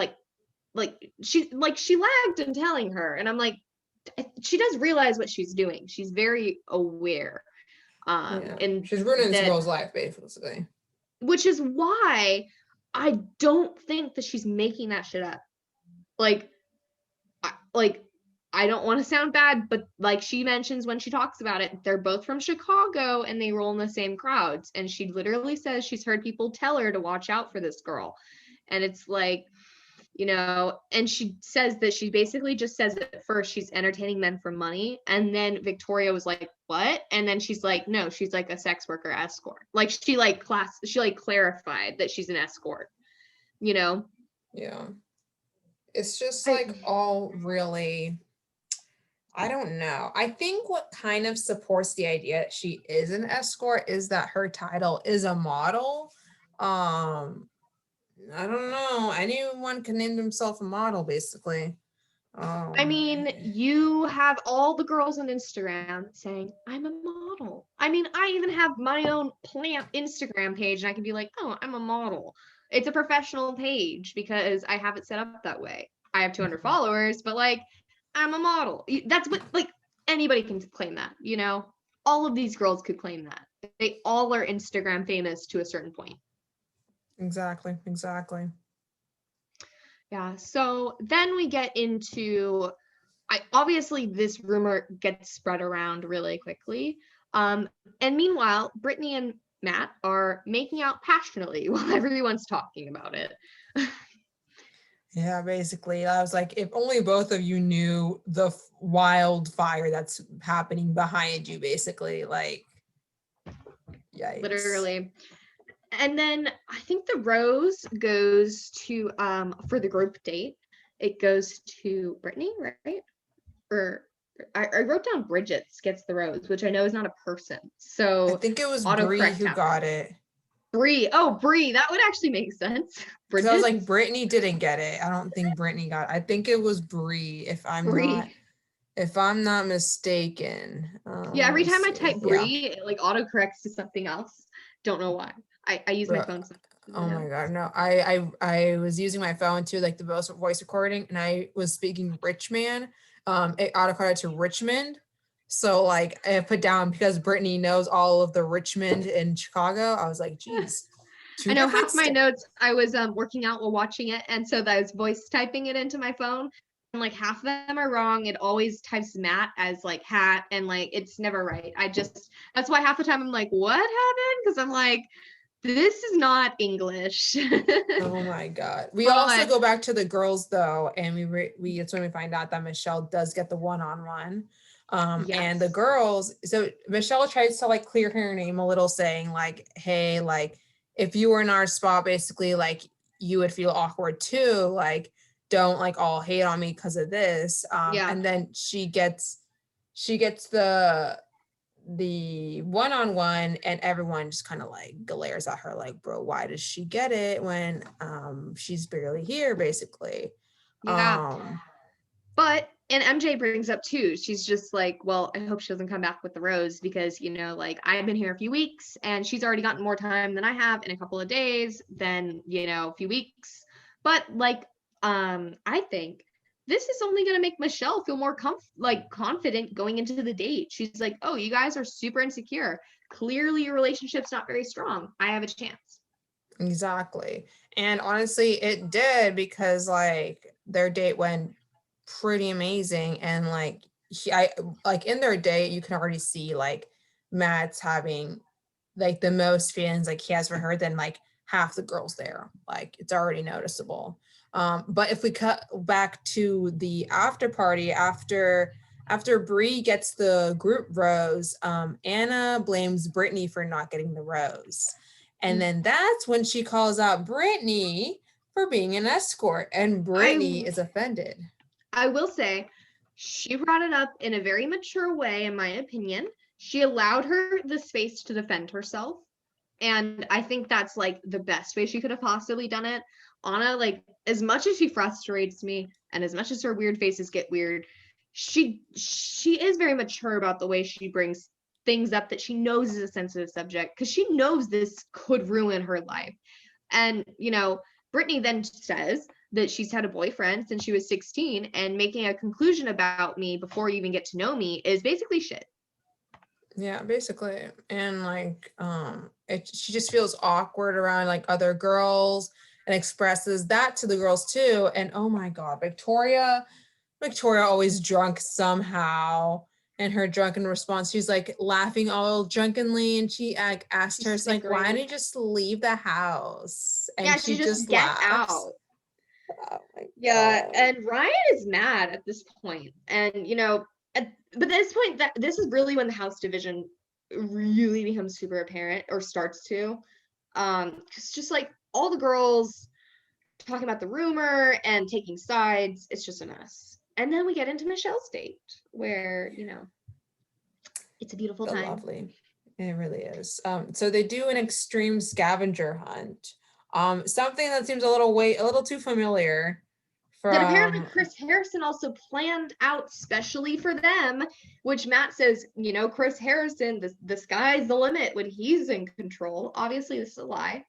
she lagged in telling her. And I'm like, she does realize what she's doing. She's very aware. Yeah, And she's ruining this that girl's life basically. which is why I don't think that she's making that shit up. Like, like I don't want to sound bad, but like she mentions when she talks about it, they're both from Chicago and they roll in the same crowds. And she literally says she's heard people tell her to watch out for this girl. And it's like, and she says that she basically just says at first she's entertaining men for money. And then Victoria was like, what? And then she's like, no, she's like a sex worker escort. Like she clarified that she's an escort, you know? Yeah. It's just I, like all really, I don't know. I think what kind of supports the idea that she is an escort is that her title is a model. Um, I don't know. Anyone can name themselves a model, basically. I Um, mean, you have all the girls on Instagram saying, I'm a model. I mean, I even have my own plant Instagram page and I can be like, oh, I'm a model. It's a professional page because I have it set up that way. I have 200 followers, but like, I'm a model. That's what, like, anybody can claim that, All of these girls could claim that. They all are Instagram famous to a certain point. exactly, exactly. Yeah. So then we get into, obviously this rumor gets spread around really quickly. And meanwhile, Brittany and Matt are making out passionately while everyone's talking about it. Yeah, basically, I was like, if only both of you knew the wildfire that's happening behind you, basically, like, yikes. Literally. And then I think the rose goes to for the group date. It goes to Brittany, right? Or I wrote down Bridget's gets the rose, which I know is not a person. I So think it was Bree autocorrect who got happened. it. Bree. Oh, Bree. That would actually make sense. Because I was Bridget's like, Brittany didn't get it. I don't think Brittany got it. I think it was Bree, Bree. if I'm not mistaken. Yeah, Let every me time I see. type Yeah. Bree, it like autocorrects to something else. Don't know why. I use my Bro, phone. oh my God. No, I was using my phone too, like the voice recording, and I was speaking Richmond. It autocorrected to Richmond. So like I put down because Brittany knows all of the Richmond in Chicago. I was like, geez, I two know different half my states. notes I was working out while watching it, and so I was voice typing it into my phone. And like half of them are wrong. It always types Matt as like hat, and like it's never right. That's why half the time I'm like, what happened? Because I'm like, this is not English. Oh my God. We also But go back to the girls though, and we it's when we find out that Michelle does get the one-on-one. And the yes, girls, so Michelle tries to like clear her name a little, saying like, hey, like if you were in our spot, basically like you would feel awkward too. Like, don't like all hate on me because of this. yeah, And then she gets the one-on-one, and everyone just kind of like glares at her like, bro, why does she get it when she's barely here, basically. yeah. um But and MJ brings up too, she's just like, well, I hope she doesn't come back with the rose because, like I've been here a few weeks and she's already gotten more time than I have in a couple of days than, a few weeks. But like, I think this is only going to make Michelle feel more confident going into the date. She's like, oh, you guys are super insecure. Clearly your relationship's not very strong. I have a chance. exactly. And honestly, it did, because like their date went pretty amazing, and like I like in their date you can already see like Matt's having like the most feelings like he has for her than like half the girls there. Like it's already noticeable. But if we cut back to the after party, after Bree gets the group rose, Anna blames Brittany for not getting the rose. And then that's when she calls out Brittany for being an escort, and Brittany I is offended. I will say she brought it up in a very mature way, in my opinion. She allowed her the space to defend herself. And I think that's like the best way she could have possibly done it. Anna, like, as much as she frustrates me and as much as her weird faces get weird, she is very mature about the way she brings things up that she knows is a sensitive subject because she knows this could ruin her life. And, Brittany then says that she's had a boyfriend since she was 16, and making a conclusion about me before you even get to know me is basically shit. Yeah, basically. And like she just feels awkward around like other girls, and expresses that to the girls too. And oh my God, Victoria always drunk somehow. And her drunken response, she's like laughing all drunkenly, and she asked her, She's it's like, why don't snickering. you just leave the house? Yeah, And she she just just get laughs. out. Oh my Yeah, God. and Ryan is mad at this point. And but at this point, that this is really when the house division really becomes super apparent, or starts to. It's just like all the girls talking about the rumor and taking sides. It's just a mess. And then we get into Michelle's date, where it's a beautiful So time. lovely. It really is. So they do an extreme scavenger hunt. Something that seems a little too familiar That apparently from. Chris Harrison also planned out specially for them, which Matt says, Chris Harrison, the sky's the limit when he's in control. Obviously, this is a lie.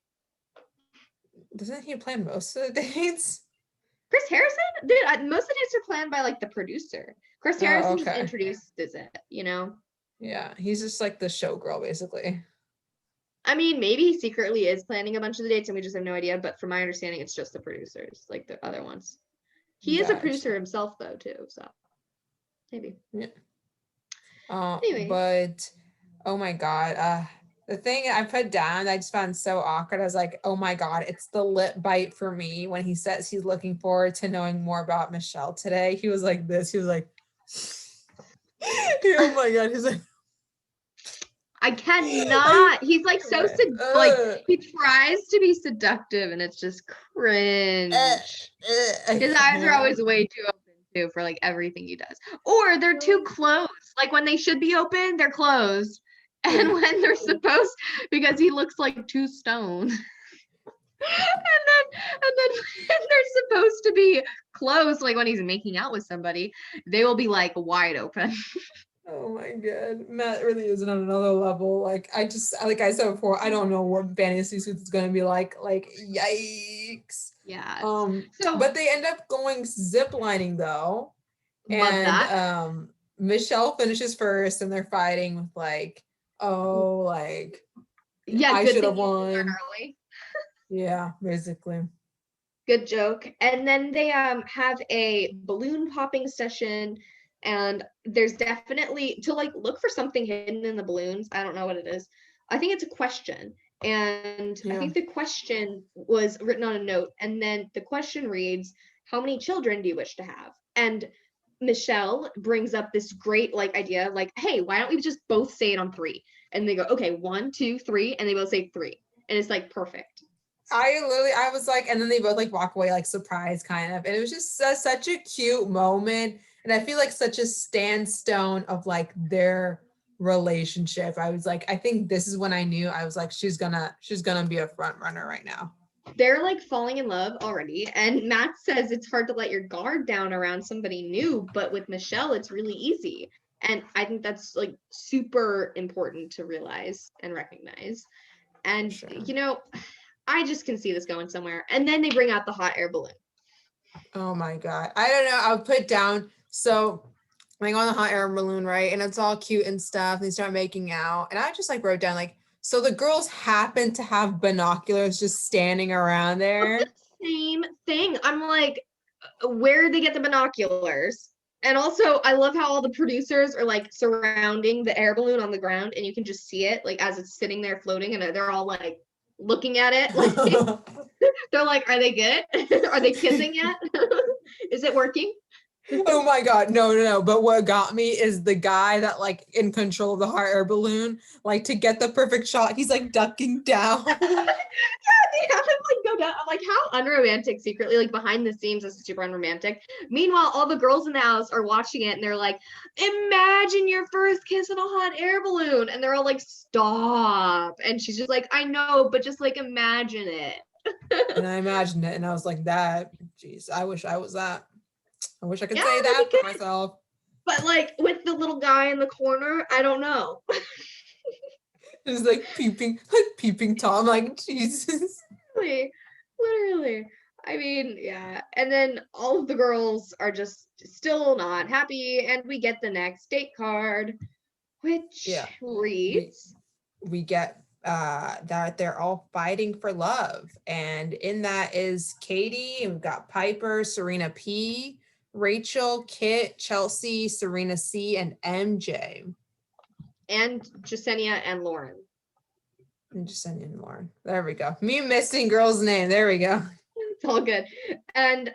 Doesn't he plan most of the dates? Chris Harrison? Dude, most of the dates are planned by like the producer. Chris Oh, Harrison just okay. introduces it. Yeah, he's just like the showgirl, basically. I mean, maybe he secretly is planning a bunch of the dates and we just have no idea, but from my understanding, it's just the producers, like the other ones. He is a producer Gotcha. himself though, too, so maybe. Yeah. Anyways, But oh my God. The thing I put down I just found so awkward. I was like, oh my God, it's the lip bite for me when he says he's looking forward to knowing more about Michelle today. He was like this. He was like, oh my God. He's like, I I, cannot. He's like so like uh, he tries to be seductive and it's just cringe. I His eyes are can't. always way too open too for like everything he does. Or they're too closed. Like when they should be open, they're closed. And when they're supposed, because he looks like two stone. and then when they're supposed to be closed, like when he's making out with somebody, they will be like wide open. Oh my God. Matt really is on another level. Like I just like I said before, I don't know what fantasy suits is gonna be like. Like yikes. Yes. So But they end up going zip lining though. love And that. Michelle finishes first and they're fighting with like, oh, like Yeah, I good should thing have you didn't learn won. early. Yeah, basically. Good joke. And then they have a balloon popping session, and there's definitely to like look for something hidden in the balloons. I don't know what it is. I think it's a question. And I Yeah. think the question was written on a note, and then the question reads, how many children do you wish to have? And Michelle brings up this great like idea, like, hey, why don't we just both say it on three? And they go, okay, 1, 2, 3, and they both say three. And it's like perfect. I was like, and then they both like walk away like surprised kind of. And it was just such a cute moment. And I feel like such a standstone of like their relationship. I was like, I think this is when I knew I was like, she's gonna be a front runner right now. They're like falling in love already. And Matt says it's hard to let your guard down around somebody new, but with Michelle, it's really easy. And I think that's like super important to realize and recognize. For And, sure. I just can see this going somewhere. And then they bring out the hot air balloon. Oh my God. I don't know. I'll put down. So like on the hot air balloon, right? And it's all cute and stuff. And they start making out. And I just like wrote down like, so the girls happen to have binoculars just standing around there. Same thing. I'm like, where did they get the binoculars? And also, I love how all the producers are like surrounding the air balloon on the ground, and you can just see it like as it's sitting there floating, and they're all like looking at it. Like they're like, are they good? Are they kissing yet? Is it working? Oh my God. No, no, no. But what got me is the guy that like in control of the hot air balloon, like to get the perfect shot, he's like ducking down. They have him like go down. I'm like, how unromantic secretly, like behind the scenes, this is super unromantic. Meanwhile, all the girls in the house are watching it and they're like, imagine your first kiss in a hot air balloon. And they're all like, stop. And she's just like, I know, but just like imagine it. And I imagined it and I was like, that, geez, I wish I was that. I wish I could Yeah, say that'd that be for good. myself. But like with the little guy in the corner, I don't know. It's like peeping Tom, like Jesus. Literally, literally. I mean, yeah. And then all of the girls are just still not happy, and we get the next date card, which Yeah. We reads, we get that they're all fighting for love. And in that is Katie, and we've got Piper, Serena P, Rachel, Kit, Chelsea, Serena C, and MJ. and Jasenia and Lauren. I'm just sending Lauren. There we go. Me missing girl's name. There we go. It's all good. And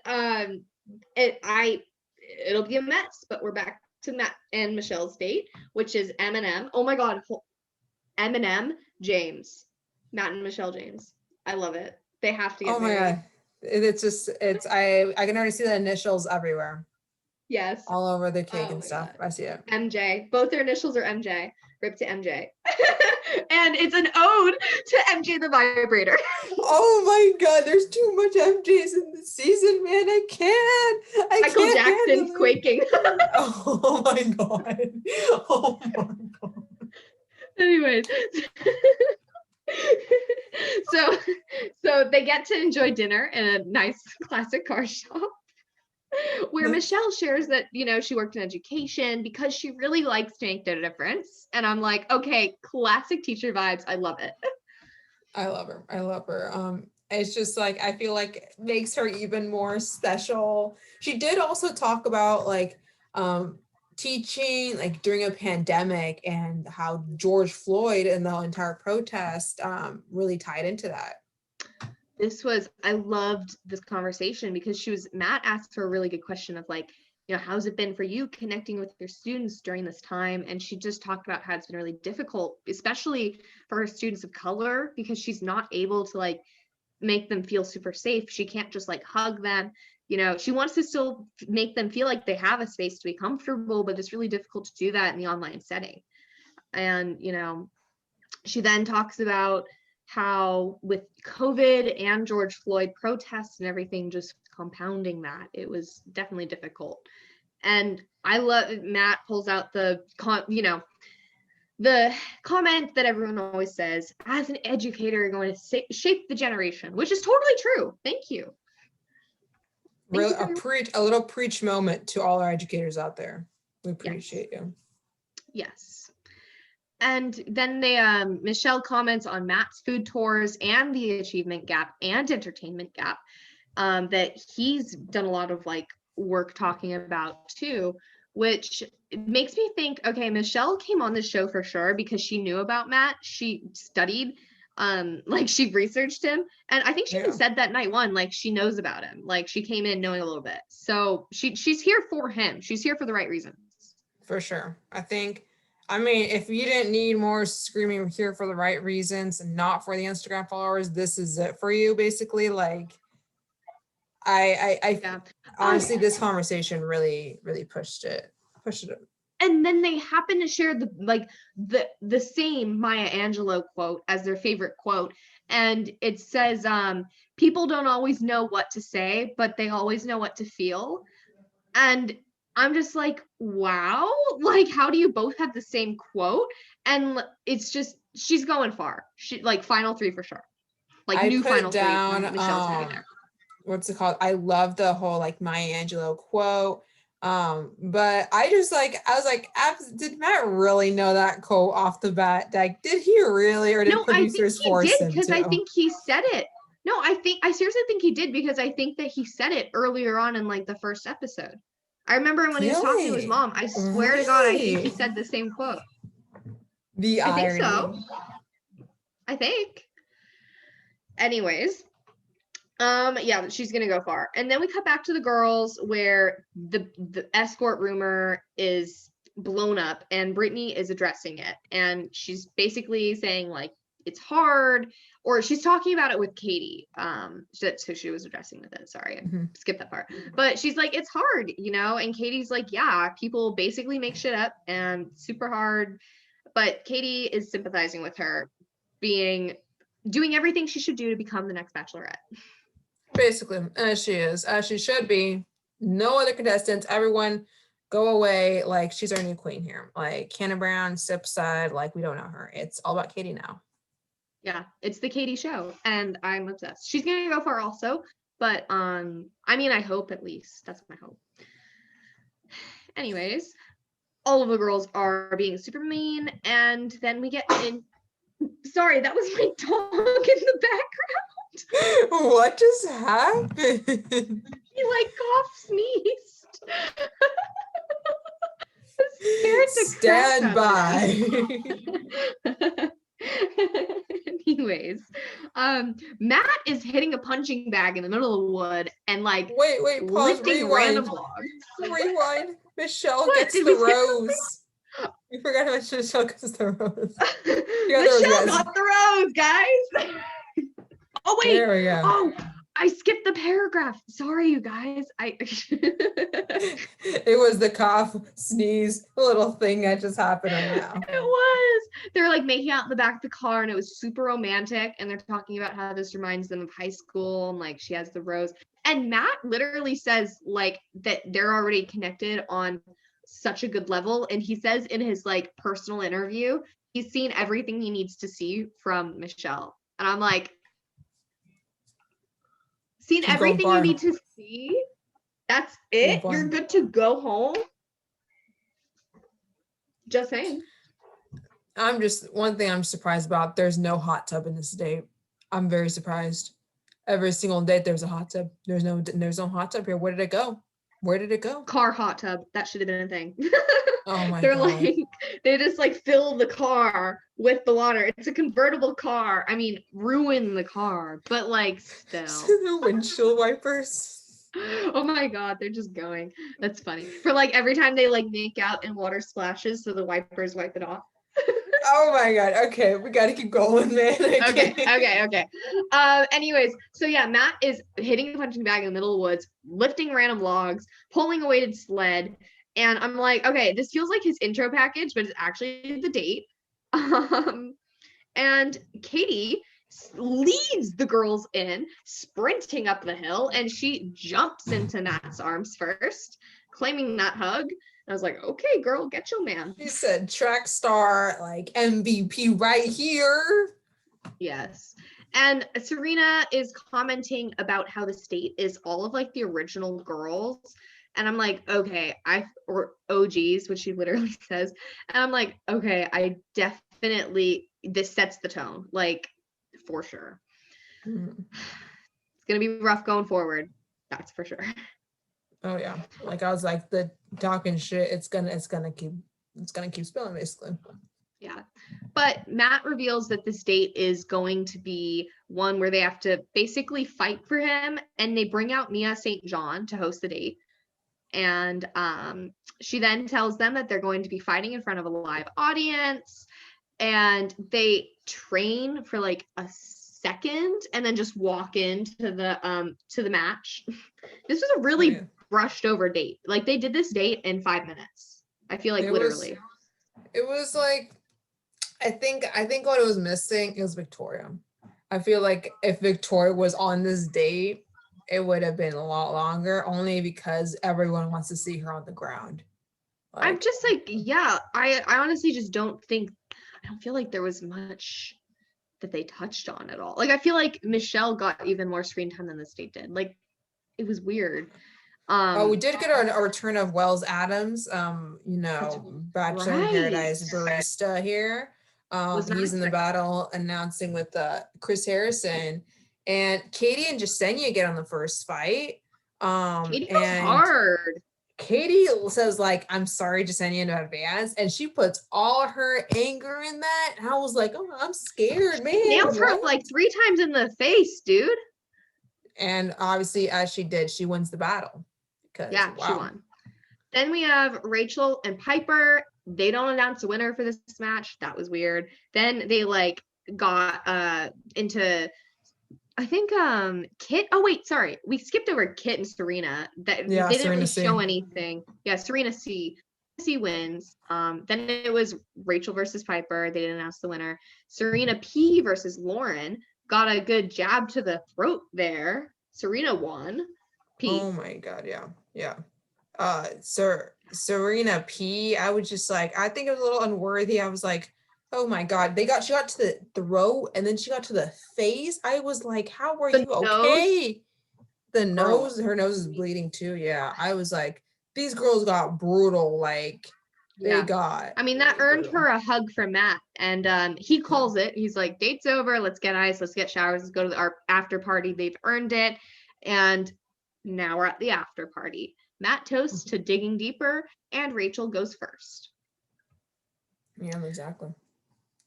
it'll be a mess, but we're back to Matt and Michelle's date, which is Eminem. Oh my god, Eminem James. Matt and Michelle James. I love it. They have to get Oh my married. God. It's just I can already see the initials everywhere. Yes. All over the cake Oh and my stuff. god. I see it. MJ. Both their initials are MJ. Rip to MJ. And it's an ode to MJ the vibrator. Oh my God, there's too much MJs in the season, man. I can't. I Michael can't Jackson's handle it. quaking. Oh my God. Oh my God. Anyways. so so they get to enjoy dinner in a nice classic car shop where Michelle shares that, she worked in education because she really likes to make the difference. And I'm like, okay, classic teacher vibes. I love it. I love her. I love her. It's just like I feel like it makes her even more special. She did also talk about like teaching like during a pandemic and how George Floyd and the entire protest really tied into that. I loved this conversation because Matt asked her a really good question of like, how's it been for you connecting with your students during this time? And she just talked about how it's been really difficult, especially for her students of color, because she's not able to like make them feel super safe. She can't just like hug them. She wants to still make them feel like they have a space to be comfortable, but it's really difficult to do that in the online setting. And, she then talks about how with COVID and George Floyd protests and everything just compounding that, it was definitely difficult. And I love Matt pulls out the comment that everyone always says, as an educator, you're going to shape the generation, which is totally true. Thank you. Really a little preach moment to all our educators out there. We appreciate you. Yes. And then Michelle comments on Matt's food tours and the achievement gap and entertainment gap that he's done a lot of like work talking about too, which makes me think, okay, Michelle came on the show for sure because she knew about Matt. She studied, like she researched him. And I think she even said that night one, like she knows about him. Like she came in knowing a little bit. So she's here for him. She's here for the right reasons. For sure. I mean, if you didn't need more screaming here for the right reasons and not for the Instagram followers, this is it for you, basically. Like, honestly, this conversation really, really pushed it. And then they happen to share the same Maya Angelou quote as their favorite quote. And it says, people don't always know what to say, but they always know what to feel. And I'm just like, wow, like, how do you both have the same quote? And it's just, she's going far. She like final three for sure. Like new final three. Michelle's gonna be there. What's it called? I love the whole like Maya Angelou quote. But I was like, did Matt really know that quote off the bat? Like, did he really, or did producers force him to? Because I think he said it. No, I seriously think he did because I think that he said it earlier on in like the first episode. I remember when he was talking to his mom. I swear to God, I think he said the same quote. The irony. I think so. I think. Anyways, yeah, she's gonna go far. And then we cut back to the girls where the escort rumor is blown up and Brittany is addressing it. And she's basically saying like it's hard, or she's talking about it with Katie. So she was addressing with it. Sorry, I skipped that part. But she's like, it's hard, and Katie's like, yeah, people basically make shit up and super hard. But Katie is sympathizing with her, doing everything she should do to become the next Bachelorette. Basically, as she is, as she should be. No other contestants. Everyone go away. Like, she's our new queen here. Like, Hannah Brown, Sip side, like, we don't know her. It's all about Katie now. Yeah, it's the Katie show, and I'm obsessed. She's gonna go far also, but I mean, I hope at least. That's my hope. Anyways, all of the girls are being super mean, and then we get in. Sorry, that was my dog in the background. What just happened? He like cough sneezed. Stand by. Anyways, Matt is hitting a punching bag in the middle of the wood and like wait, pause, rewind. Rewind. Michelle gets the rose. We forgot how much Michelle gets the rose. Michelle got the rose, guys. Oh wait. There we go. Oh, I skipped the paragraph. Sorry, you guys. It was the cough, sneeze, little thing that just happened right now. It was. They're like making out in the back of the car, and it was super romantic. And they're talking about how this reminds them of high school, and like she has the rose. And Matt literally says like that they're already connected on such a good level. And he says in his like personal interview, he's seen everything he needs to see from Michelle. And I'm like, seen everything you need to see? That's it? You're good to go home? Just saying. One thing I'm surprised about, there's no hot tub in this date. I'm very surprised. Every single day there's a hot tub. There's no hot tub here. Where did it go? Where did it go? Car hot tub. That should have been a thing. Oh my They're God. like, they just like fill the car with the water. It's a convertible car. I mean, ruin the car, but like still. The windshield wipers. Oh my God, they're just going. That's funny. For like every time they like make out and water splashes, so the wipers wipe it off. Oh my God. Okay, we gotta keep going, man. Okay. Anyways, so yeah, Matt is hitting a punching bag in the middle of the woods, lifting random logs, pulling a weighted sled, and I'm like, okay, this feels like his intro package, but it's actually the date. And Katie leads the girls in, sprinting up the hill, and she jumps into Matt's arms first, claiming that hug. I was like, okay, girl, get your man. She said track star, like MVP right here. Yes. And Serena is commenting about how the state is all of like the original girls. And I'm like, okay, or OGs, which she literally says. And I'm like, okay, I definitely, this sets the tone, like for sure. It's going to be rough going forward. That's for sure. Oh yeah. Like I was like, the talking shit, it's gonna keep spilling basically. Yeah. But Matt reveals that this date is going to be one where they have to basically fight for him, and they bring out Mia St. John to host the date. And she then tells them that they're going to be fighting in front of a live audience, and they train for like a second and then just walk into the match. This was a really rushed over date. Like they did this date in 5 minutes. I feel like literally. It was like, I think what it was missing is Victoria. I feel like if Victoria was on this date, it would have been a lot longer, only because everyone wants to see her on the ground. Like, I'm just like, yeah, I honestly just don't feel like there was much that they touched on at all. Like I feel like Michelle got even more screen time than this date did. Like it was weird. We did get a return of Wells Adams, Bachelor in Paradise barista here. He's in the battle announcing with Chris Harrison, and Katie and Jasenia get on the first fight. Katie goes hard. Katie says like, I'm sorry, Jasenia, in advance, and she puts all her anger in that. And I was like, oh, I'm scared, man. Nails her like 3 times in the face, dude. And obviously, as she did, she wins the battle. Yeah, wow. She won. Then we have Rachel and Piper. They don't announce a winner for this match. That was weird. Then they like got into, I think Kit. Oh wait, sorry, we skipped over Kit and Serena. They didn't really show anything. Yeah, Serena C wins. Then it was Rachel versus Piper. They didn't announce the winner. Serena P versus Lauren. Got a good jab to the throat there. Serena won. P. Oh my God, yeah. Serena P, I was just like, I think it was a little unworthy. I was like, oh my God, she got to the throat and then she got to the face. I was like, how are you okay? The nose, her nose is bleeding too. Yeah. I was like, these girls got brutal. Like they got. I mean, that earned her a hug from Matt, and he calls it. He's like, date's over. Let's get ice. Let's get showers. Let's go to our after party. They've earned it. And now we're at the after party. Matt toasts to digging deeper, and Rachel goes first. Yeah, exactly.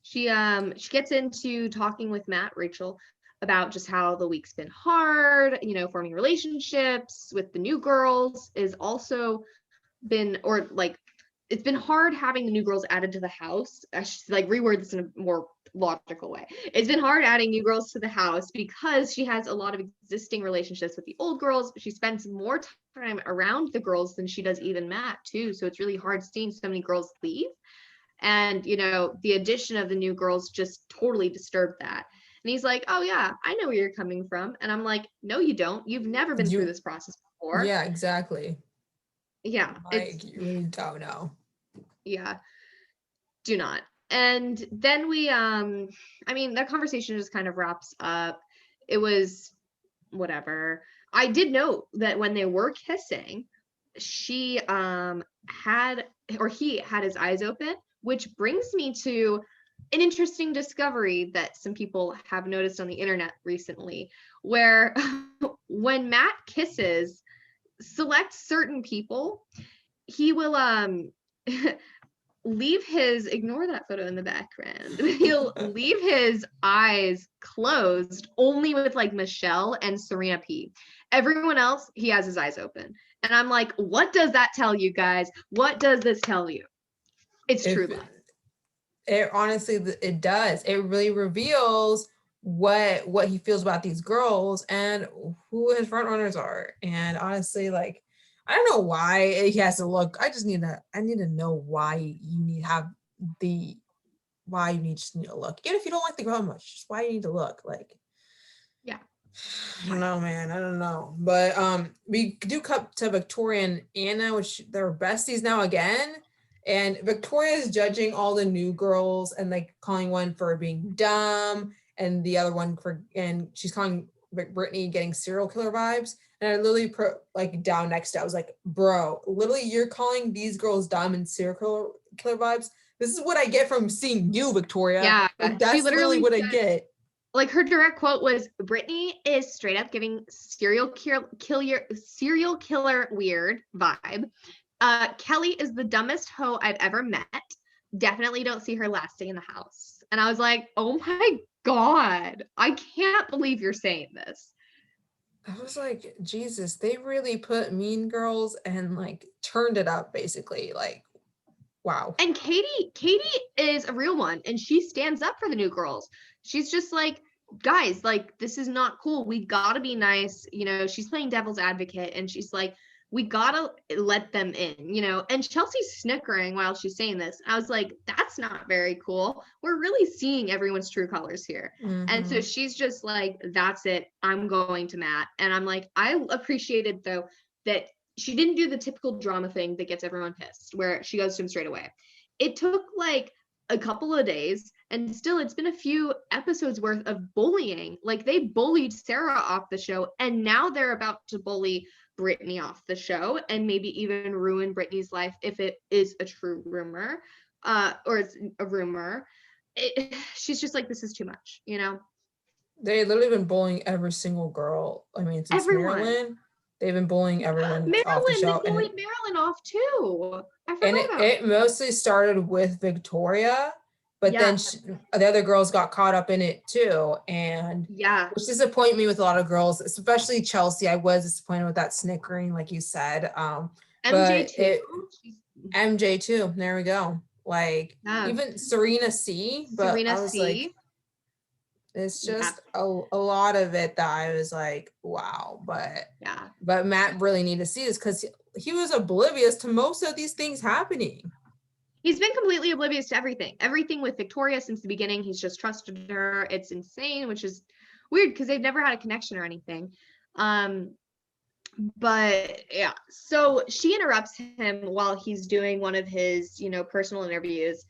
She gets into talking with Matt, Rachel, about just how the week's been hard, forming relationships with the new girls is also been, or like, it's been hard having the new girls added to the house. I should like reword this in a more logical way. It's been hard adding new girls to the house because she has a lot of existing relationships with the old girls, but she spends more time around the girls than she does even Matt too. So it's really hard seeing so many girls leave. And, the addition of the new girls just totally disturbed that. And he's like, oh yeah, I know where you're coming from. And I'm like, no, you don't. You've never been through this process before. Yeah, exactly. Yeah. You really don't know. Yeah. Do not. And then we, that conversation just kind of wraps up. It was whatever. I did note that when they were kissing, he had his eyes open, which brings me to an interesting discovery that some people have noticed on the internet recently, where when Matt kisses select certain people, he will leave his, ignore that photo in the background, he'll leave his eyes closed only with like Michelle and Serena P. Everyone else, he has his eyes open. And I'm like, what does that tell you guys? What does this tell you? It's true love. It honestly, it does. It really reveals what he feels about these girls and who his front runners are. And honestly, like, I don't know why he has to look. I need to know why you need to have the why you need just need to look. Even if you don't like the girl much, just why you need to look. Like, Yeah. I don't know, man. I don't know. But we do cut to Victoria and Anna, which they're besties now again. And Victoria is judging all the new girls and like calling one for being dumb and the other one and she's calling Brittany getting serial killer vibes. And I literally put like down next to it, I was like, bro, literally you're calling these girls dumb and serial killer vibes. This is what I get from seeing you, Victoria. Yeah. Like, that's She literally literally what said, I get. like her direct quote was, Brittany is straight up giving serial killer weird vibe. Kelly is the dumbest hoe I've ever met. Definitely don't see her lasting in the house. And I was like, oh my God, I can't believe you're saying this. I was like, Jesus, they really put Mean Girls and like turned it up basically. Like, wow. And Katie is a real one, and she stands up for the new girls. She's just like, guys, like, this is not cool. We gotta be nice. You know, she's playing devil's advocate, and she's like, we gotta let them in, you know. And Chelsea's snickering while she's saying this. I was like, that's not very cool. We're really seeing everyone's true colors here. And so she's just like, that's it. I'm going to Matt. And I'm like, I appreciated though that she didn't do the typical drama thing that gets everyone pissed, where she goes to him straight away. It took like a couple of days, and still it's been a few episodes worth of bullying. Like, they bullied Sarah off the show, and now they're about to bully Brittany off the show and maybe even ruin Brittany's life if it is a true rumor, or it's a rumor. She's just like, this is too much, you know. They literally been bullying every single girl. I mean, since Everyone. Marilyn, they've been bullying everyone off the Marilyn, show. they bullied Marilyn off too. I And forgot about it mostly started with Victoria, but then the other girls got caught up in it too. And which disappointed me with a lot of girls, especially Chelsea. I was disappointed with that snickering, like you said. MJ too. MJ too. There we go. Like even Serena C. But Serena I was C. like, it's just a lot of it that I was like, wow. But Matt really needed to see this because he was oblivious to most of these things happening. He's been completely oblivious to everything with Victoria since the beginning. He's just trusted her. It's insane, which is weird because they've never had a connection or anything. But yeah, so she interrupts him while he's doing one of his, you know, personal interviews,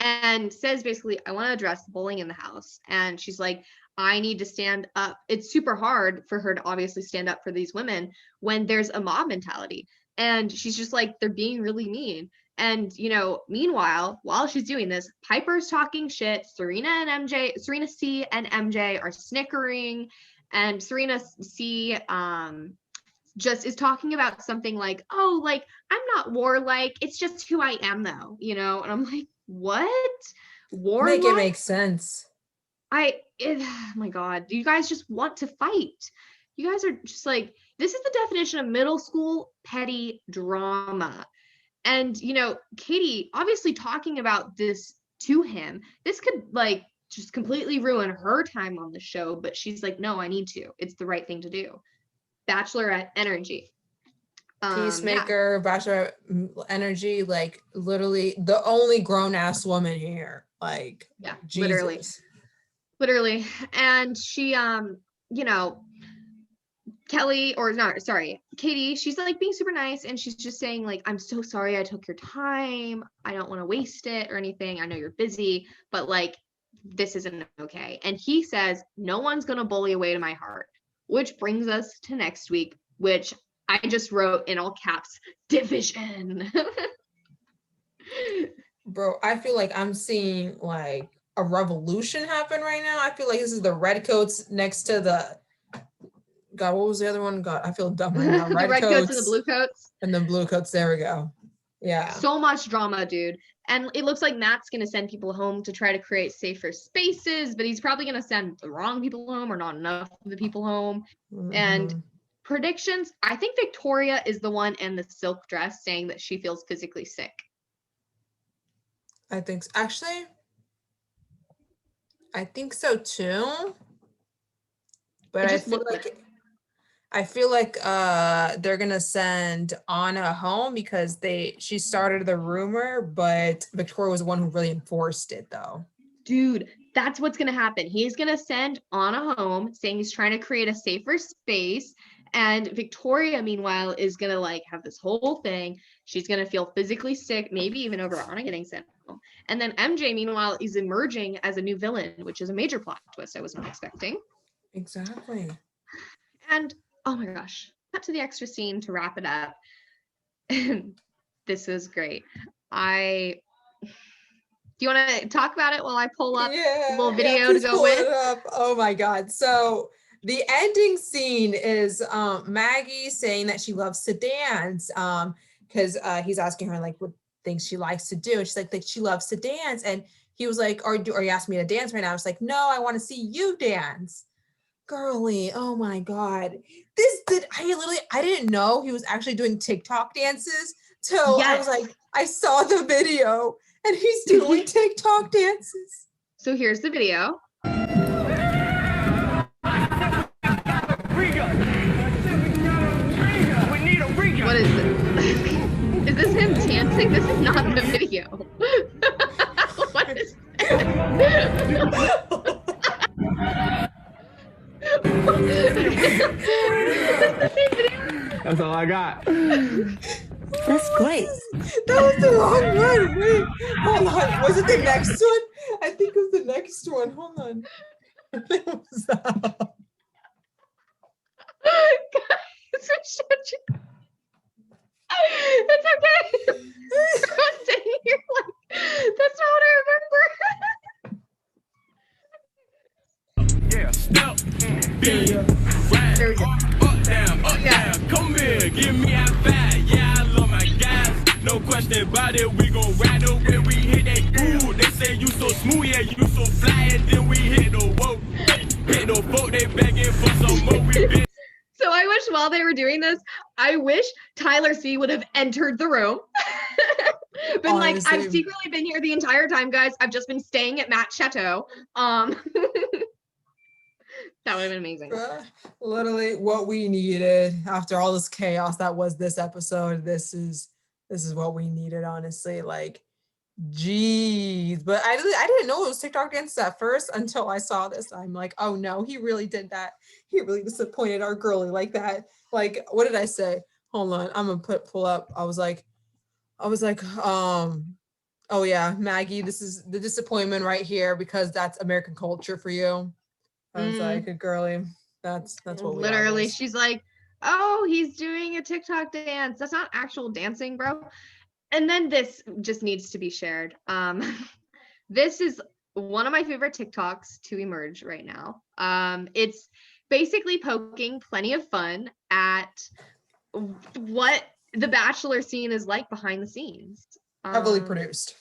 and says basically, I want to address bullying in the house. And she's like, I need to stand up. It's super hard for her to obviously stand up for these women when there's a mob mentality. And she's just like, they're being really mean. And, you know, meanwhile, while she's doing this, Piper's talking shit. Serena C and MJ are snickering. And Serena C just is talking about something like, oh, like, I'm not warlike. It's just who I am, though, you know? And I'm like, what? Warlike? Make it make sense. Oh my God, you guys just want to fight. You guys are just like, this is the definition of middle school petty drama. And, you know, Katie obviously talking about this to him, this could like just completely ruin her time on the show. But she's like, no, I need to. It's the right thing to do. Bachelorette energy. Peacemaker, Bachelor energy, like literally the only grown-ass woman here. Like, Jesus. Literally. And she, you know, Katie, she's like being super nice, and she's just saying like, I'm so sorry I took your time. I don't want to waste it or anything. I know you're busy, but like, this isn't okay. And he says, no one's going to bully away to my heart, which brings us to next week, which I just wrote in all caps, division. Bro, I feel like I'm seeing like a revolution happen right now. I feel like this is the redcoats next to the God, what was the other one? God, I feel dumb right now. The redcoats and the blue coats. And the blue coats. There we go. Yeah. So much drama, dude. And it looks like Matt's going to send people home to try to create safer spaces, but he's probably going to send the wrong people home or not enough of the people home. And predictions, I think Victoria is the one in the silk dress saying that she feels physically sick. I think so. Actually, I think so too. But I feel like they're gonna send Anna home because she started the rumor, but Victoria was the one who really enforced it though. Dude, that's what's gonna happen. He's gonna send Anna home saying he's trying to create a safer space. And Victoria, meanwhile, is gonna like have this whole thing. She's gonna feel physically sick, maybe even over Anna getting sent home. And then MJ, meanwhile, is emerging as a new villain, which is a major plot twist I was not expecting. Exactly. And oh my gosh, cut to the extra scene to wrap it up. This was great. Do you want to talk about it while I pull up a little video to go with? Oh my God. So the ending scene is Maggie saying that she loves to dance because he's asking her like what things she likes to do. And she's like she loves to dance. And he was like, are you asking me to dance right now? I was like, no, I want to see you dance. Girly, oh my God. I didn't know he was actually doing TikTok dances till I was like, I saw the video and he's doing TikTok dances. So here's the video. What is this? Is this him dancing? This is not the video. What is this? That's all I got. That's great. That was the wrong one. Wait, hold on. Was it the next one? I think it was the next one. Hold on. It was that. Guys, it's okay. Everyone's sitting here like, that's not what I remember. Yeah, step, beat, up, down, come here, give me a fat. Yeah, I love my guys, no question about it. We gon' ride up when we hit that groove. They say you so smooth, yeah, you so fly, and then we hit the whoa, hit the boat. They begging for some more. We been. So I wish while they were doing this, I wish Tyler C would have entered the room. Been like, I've secretly been here the entire time, guys. I've just been staying at Matt's chateau. That would have been amazing. Literally what we needed after all this chaos that was this episode. This is what we needed, honestly. Like, geez. But I didn't know it was TikTok dances at first until I saw this. I'm like, oh no, he really did that. He really disappointed our girly like that. Like, what did I say? Hold on, I'm gonna pull up. I was like, oh yeah, Maggie, this is the disappointment right here because that's American culture for you. I was like, girly, that's what we literally. She's like, oh, he's doing a TikTok dance. That's not actual dancing, bro. And then this just needs to be shared. This is one of my favorite TikToks to emerge right now. It's basically poking plenty of fun at what the Bachelor scene is like behind the scenes. Heavily produced.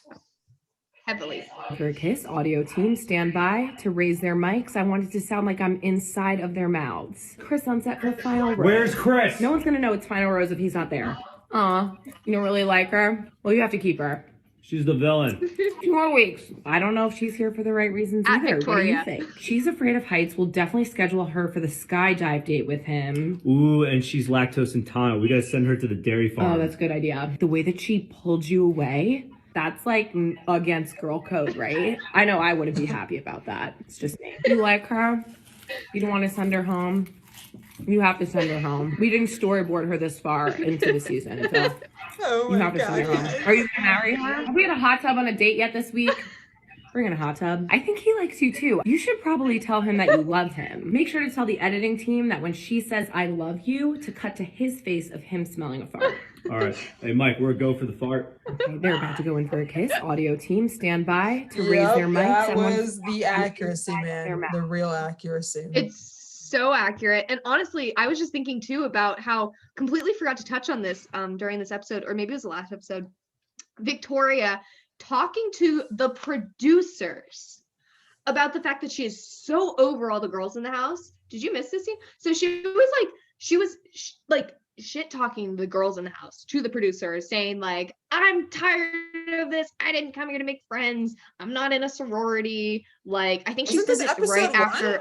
Heavily. For Kiss audio team, stand by to raise their mics. I want it to sound like I'm inside of their mouths. Chris on set for Final Rose. Where's Chris? No one's gonna know it's Final Rose if he's not there. Aw, you don't really like her? Well, you have to keep her. She's the villain. 2 more weeks. I don't know if she's here for the right reasons At either. Victoria. What do you think? She's afraid of heights. We'll definitely schedule her for the skydive date with him. Ooh, and she's lactose intolerant. We gotta send her to the dairy farm. Oh, that's a good idea. The way that she pulled you away, that's like against girl code, right? I know I wouldn't be happy about that. It's just me. You like her? You don't want to send her home? You have to send her home. We didn't storyboard her this far into the season, so you have to send her home. Are you gonna marry her? Have we had a hot tub on a date yet this week? Bring in a hot tub. I think he likes you too. You should probably tell him that you love him. Make sure to tell the editing team that when she says I love you, to cut to his face of him smelling a fart. All right. Hey, Mike, we're a go for the fart. Okay, they're about to go in for a kiss. Audio team, stand by to raise their mics. That and once was the accuracy, man. The real accuracy. It's so accurate. And honestly, I was just thinking too about how completely forgot to touch on this during this episode, or maybe it was the last episode. Victoria talking to the producers about the fact that she is so over all the girls in the house. Did you miss this scene? So she was like shit talking the girls in the house to the producers, saying like, I'm tired of this. I didn't come here to make friends. I'm not in a sorority. Like, I think she said this right after.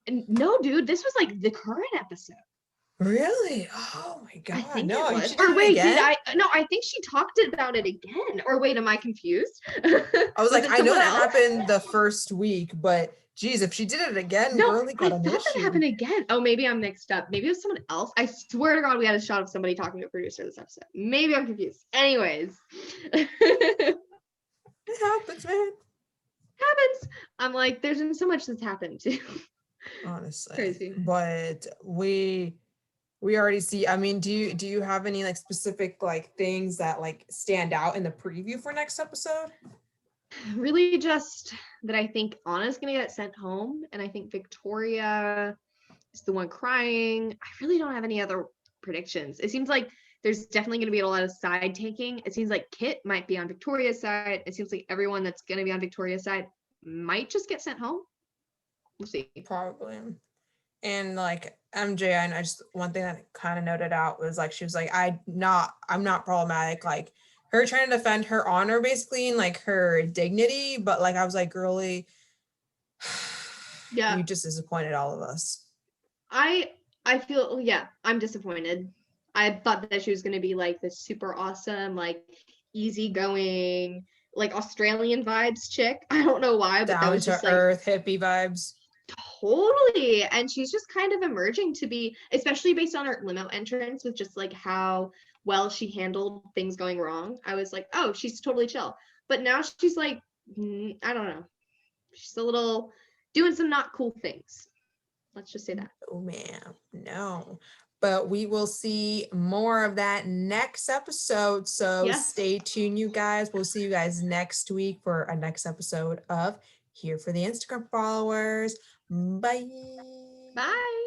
No, dude, this was like the current episode. Really? Oh my god! I think no, it was. Or wait, did I? No, I think she talked about it again. Or wait, am I confused? I was like, I know that happened the first week, but geez, if she did it again, no, girly got I an thought issue. that happened again. Oh, maybe I'm mixed up. Maybe it was someone else. I swear to God, we had a shot of somebody talking to a producer this episode. Maybe I'm confused. Anyways, It happens, man. Happens. I'm like, there's been so much that's happened too. Honestly, Crazy. But we already see. I mean, do you have any like specific like things that like stand out in the preview for next episode? Really, just that I think Anna's gonna get sent home, and I think Victoria is the one crying. I really don't have any other predictions. It seems like there's definitely going to be a lot of side taking. It seems like Kit might be on Victoria's side. It seems like everyone that's going to be on Victoria's side might just get sent home. We'll see. Probably. And like MJ, and I just one thing that kind of noted out was like she was like, I'm not problematic. Like her trying to defend her honor basically and like her dignity, but like I was like, girly, yeah, you just disappointed all of us. I feel I'm disappointed. I thought that she was going to be like this super awesome, like easygoing, like Australian vibes chick. I don't know why, but down that was to just earth hippie vibes. Totally. And she's just kind of emerging to be, especially based on her limo entrance, with just like how well she handled things going wrong. I was like, oh, she's totally chill. But now she's like, I don't know. She's a little doing some not cool things. Let's just say that. Oh man, no. But we will see more of that next episode. So Stay tuned, you guys. We'll see you guys next week for a next episode of Here for the Instagram Followers. Bye. Bye.